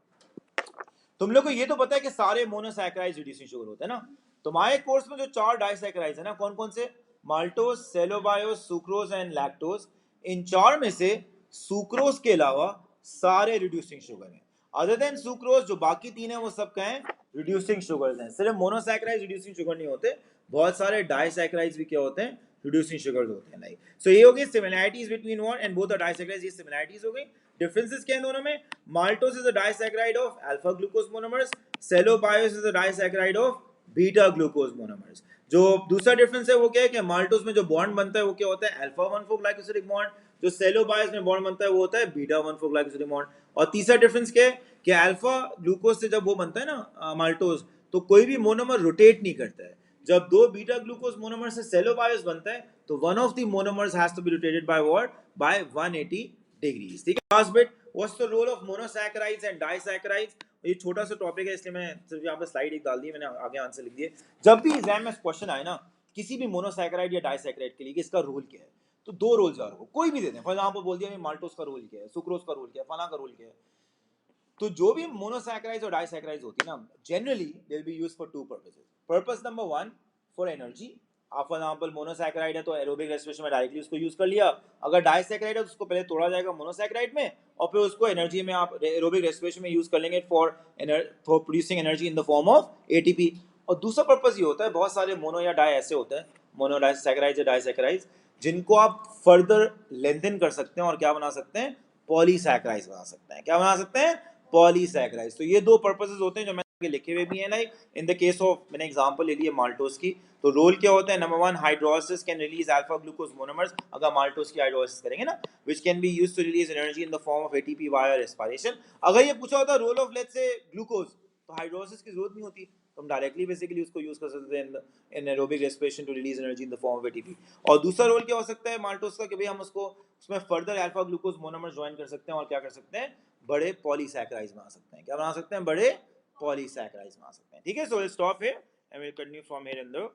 Speaker 1: तुम लोग को ये तो पता है कि सारे मोनोसैकेराइड्स रिड्यूसिंग शुगर होते हैं ना. तुम्हारे कोर्स में जो 4 डाइसैकेराइड्स है ना, कौन कौन से? Maltose, cellobiose, sucrose and lactose. इन 4 में से सुक्रोज के अलावा सारे रिड्यूसिंग शुगर हैं. अदर देन सुक्रोज जो बाकी 3 है वो सब क्या है? रिड्यूसिंग शुगर्स हैं. सिर्फ मोनोसैकेराइड्स रिड्यूसिंग शुगर नहीं होते, बहुत सारे डाइसैकेराइड्स भी क्या होते हैं? रिड्यूसिंग शुगर्स होते हैं लाइक. सो ये हो गई similarities between what? And both are disaccharides. ये सिमिलैरिटीज हो गई. डिफरेंसेस क्या है दोनों में? Maltose is a disaccharide of alpha glucose monomers, cellobiose is a disaccharide of beta glucose monomers. जो दूसरा डिफरेंस है वो क्या है कि माल्टोज में जो बॉन्ड बनता है वो क्या होता है? Alpha 1,4 glycosidic bond. जो सेलोबायोस में बॉन्ड बनता है वो होता है बीटा 1,4 ग्लाइकोसिडिक बॉन्ड. और तीसरा डिफरेंस क्या है कि अल्फा ग्लूकोज से जब वो बनता है ना माल्टोज, तो कोई भी मोनोमर रोटेट नहीं करता है. जब 2 बीटा ग्लूकोज मोनोमर से सेलोबायोस बनता है तो one of the monomers has to be rotated by what? By 180 degrees. ठीक है. Last bit, what's the role of monosaccharides and disaccharides. ये छोटा सा टॉपिक है इसलिए मैं सिर्फ यहाँ पे स्लाइड एक डाल दी, मैंने आगे आंसर लिख दिए. जब भी एग्जाम में क्वेश्चन आए ना किसी भी मोनोसैकेराइड या डाइसैकेराइड के लिए कि इसका रोल क्या है, तो 2 रोल्स यार हो, कोई भी दे दें. फॉर एग्जांपल बोल दिया माल्टोज का रोल क्या है, सुक्रोज का रोल क्या है, फला का रोल क्या है. तो जो भी मोनोसैकेराइड्स और डाइसैकेराइड्स होती है ना, generally they will be used for 2 purposes. Purpose number 1 for energy. आप फॉर एग्जांपल मोनोसैकेराइड है तो एरोबिक रेस्पिरेशन में डायरेक्टली उसको यूज कर लिया. अगर डाइसैकेराइड है तो उसको पहले तोड़ा जाएगा मोनोसैकेराइड में और फिर उसको एनर्जी में आप एरोबिक रेस्पिरेशन में यूज कर लेंगे for producing energy in the form of ATP. और दूसरा पर्पस ये होता है, बहुत सारे मोनो या डाई ऐसे होते हैं, मोनोडाइसैकेराइड्स या डाइसैकेराइड्स, जिनको आप फर्दर लेंथन कर सकते हैं और क्या बना सकते हैं? पॉलीसैकेराइड्स बना सकते हैं. क्या बना सकते हैं? पॉलीसैकेराइड्स. तो ये 2 पर्पसेस होते हैं जो मैंने लिखे हुए भी हैं like in the case of, मैंने एग्जांपल ले लिए माल्टोज की. तो रोल क्या होता है? Number 1 hydrolysis can release alpha glucose monomers. अगर माल्टोज की हाइड्रोलिसिस करेंगे ना, which can be used to release energy in the form of ATP via respiration. अगर ये पूछा होता role of let's say glucose, तो हाइड्रोलिसिस की जरूरत नहीं होती, तो हम डायरेक्टली बेसिकली उसको यूज कर सकते हैं in aerobic respiration to release energy in the form of ATP. और दूसरा रोल क्या हो सकता है माल्टोज का कि भाई हम उसको उसमें further alpha glucose monomers join कर सकते हैं और क्या कर सकते हैं? बड़े पॉलीसैकेराइड्स बना सकते हैं. क्या बना सकते हैं? बड़े पॉलीसैकेराइड्स बना सकते हैं. ठीक है. So will stop here and will continue from here in the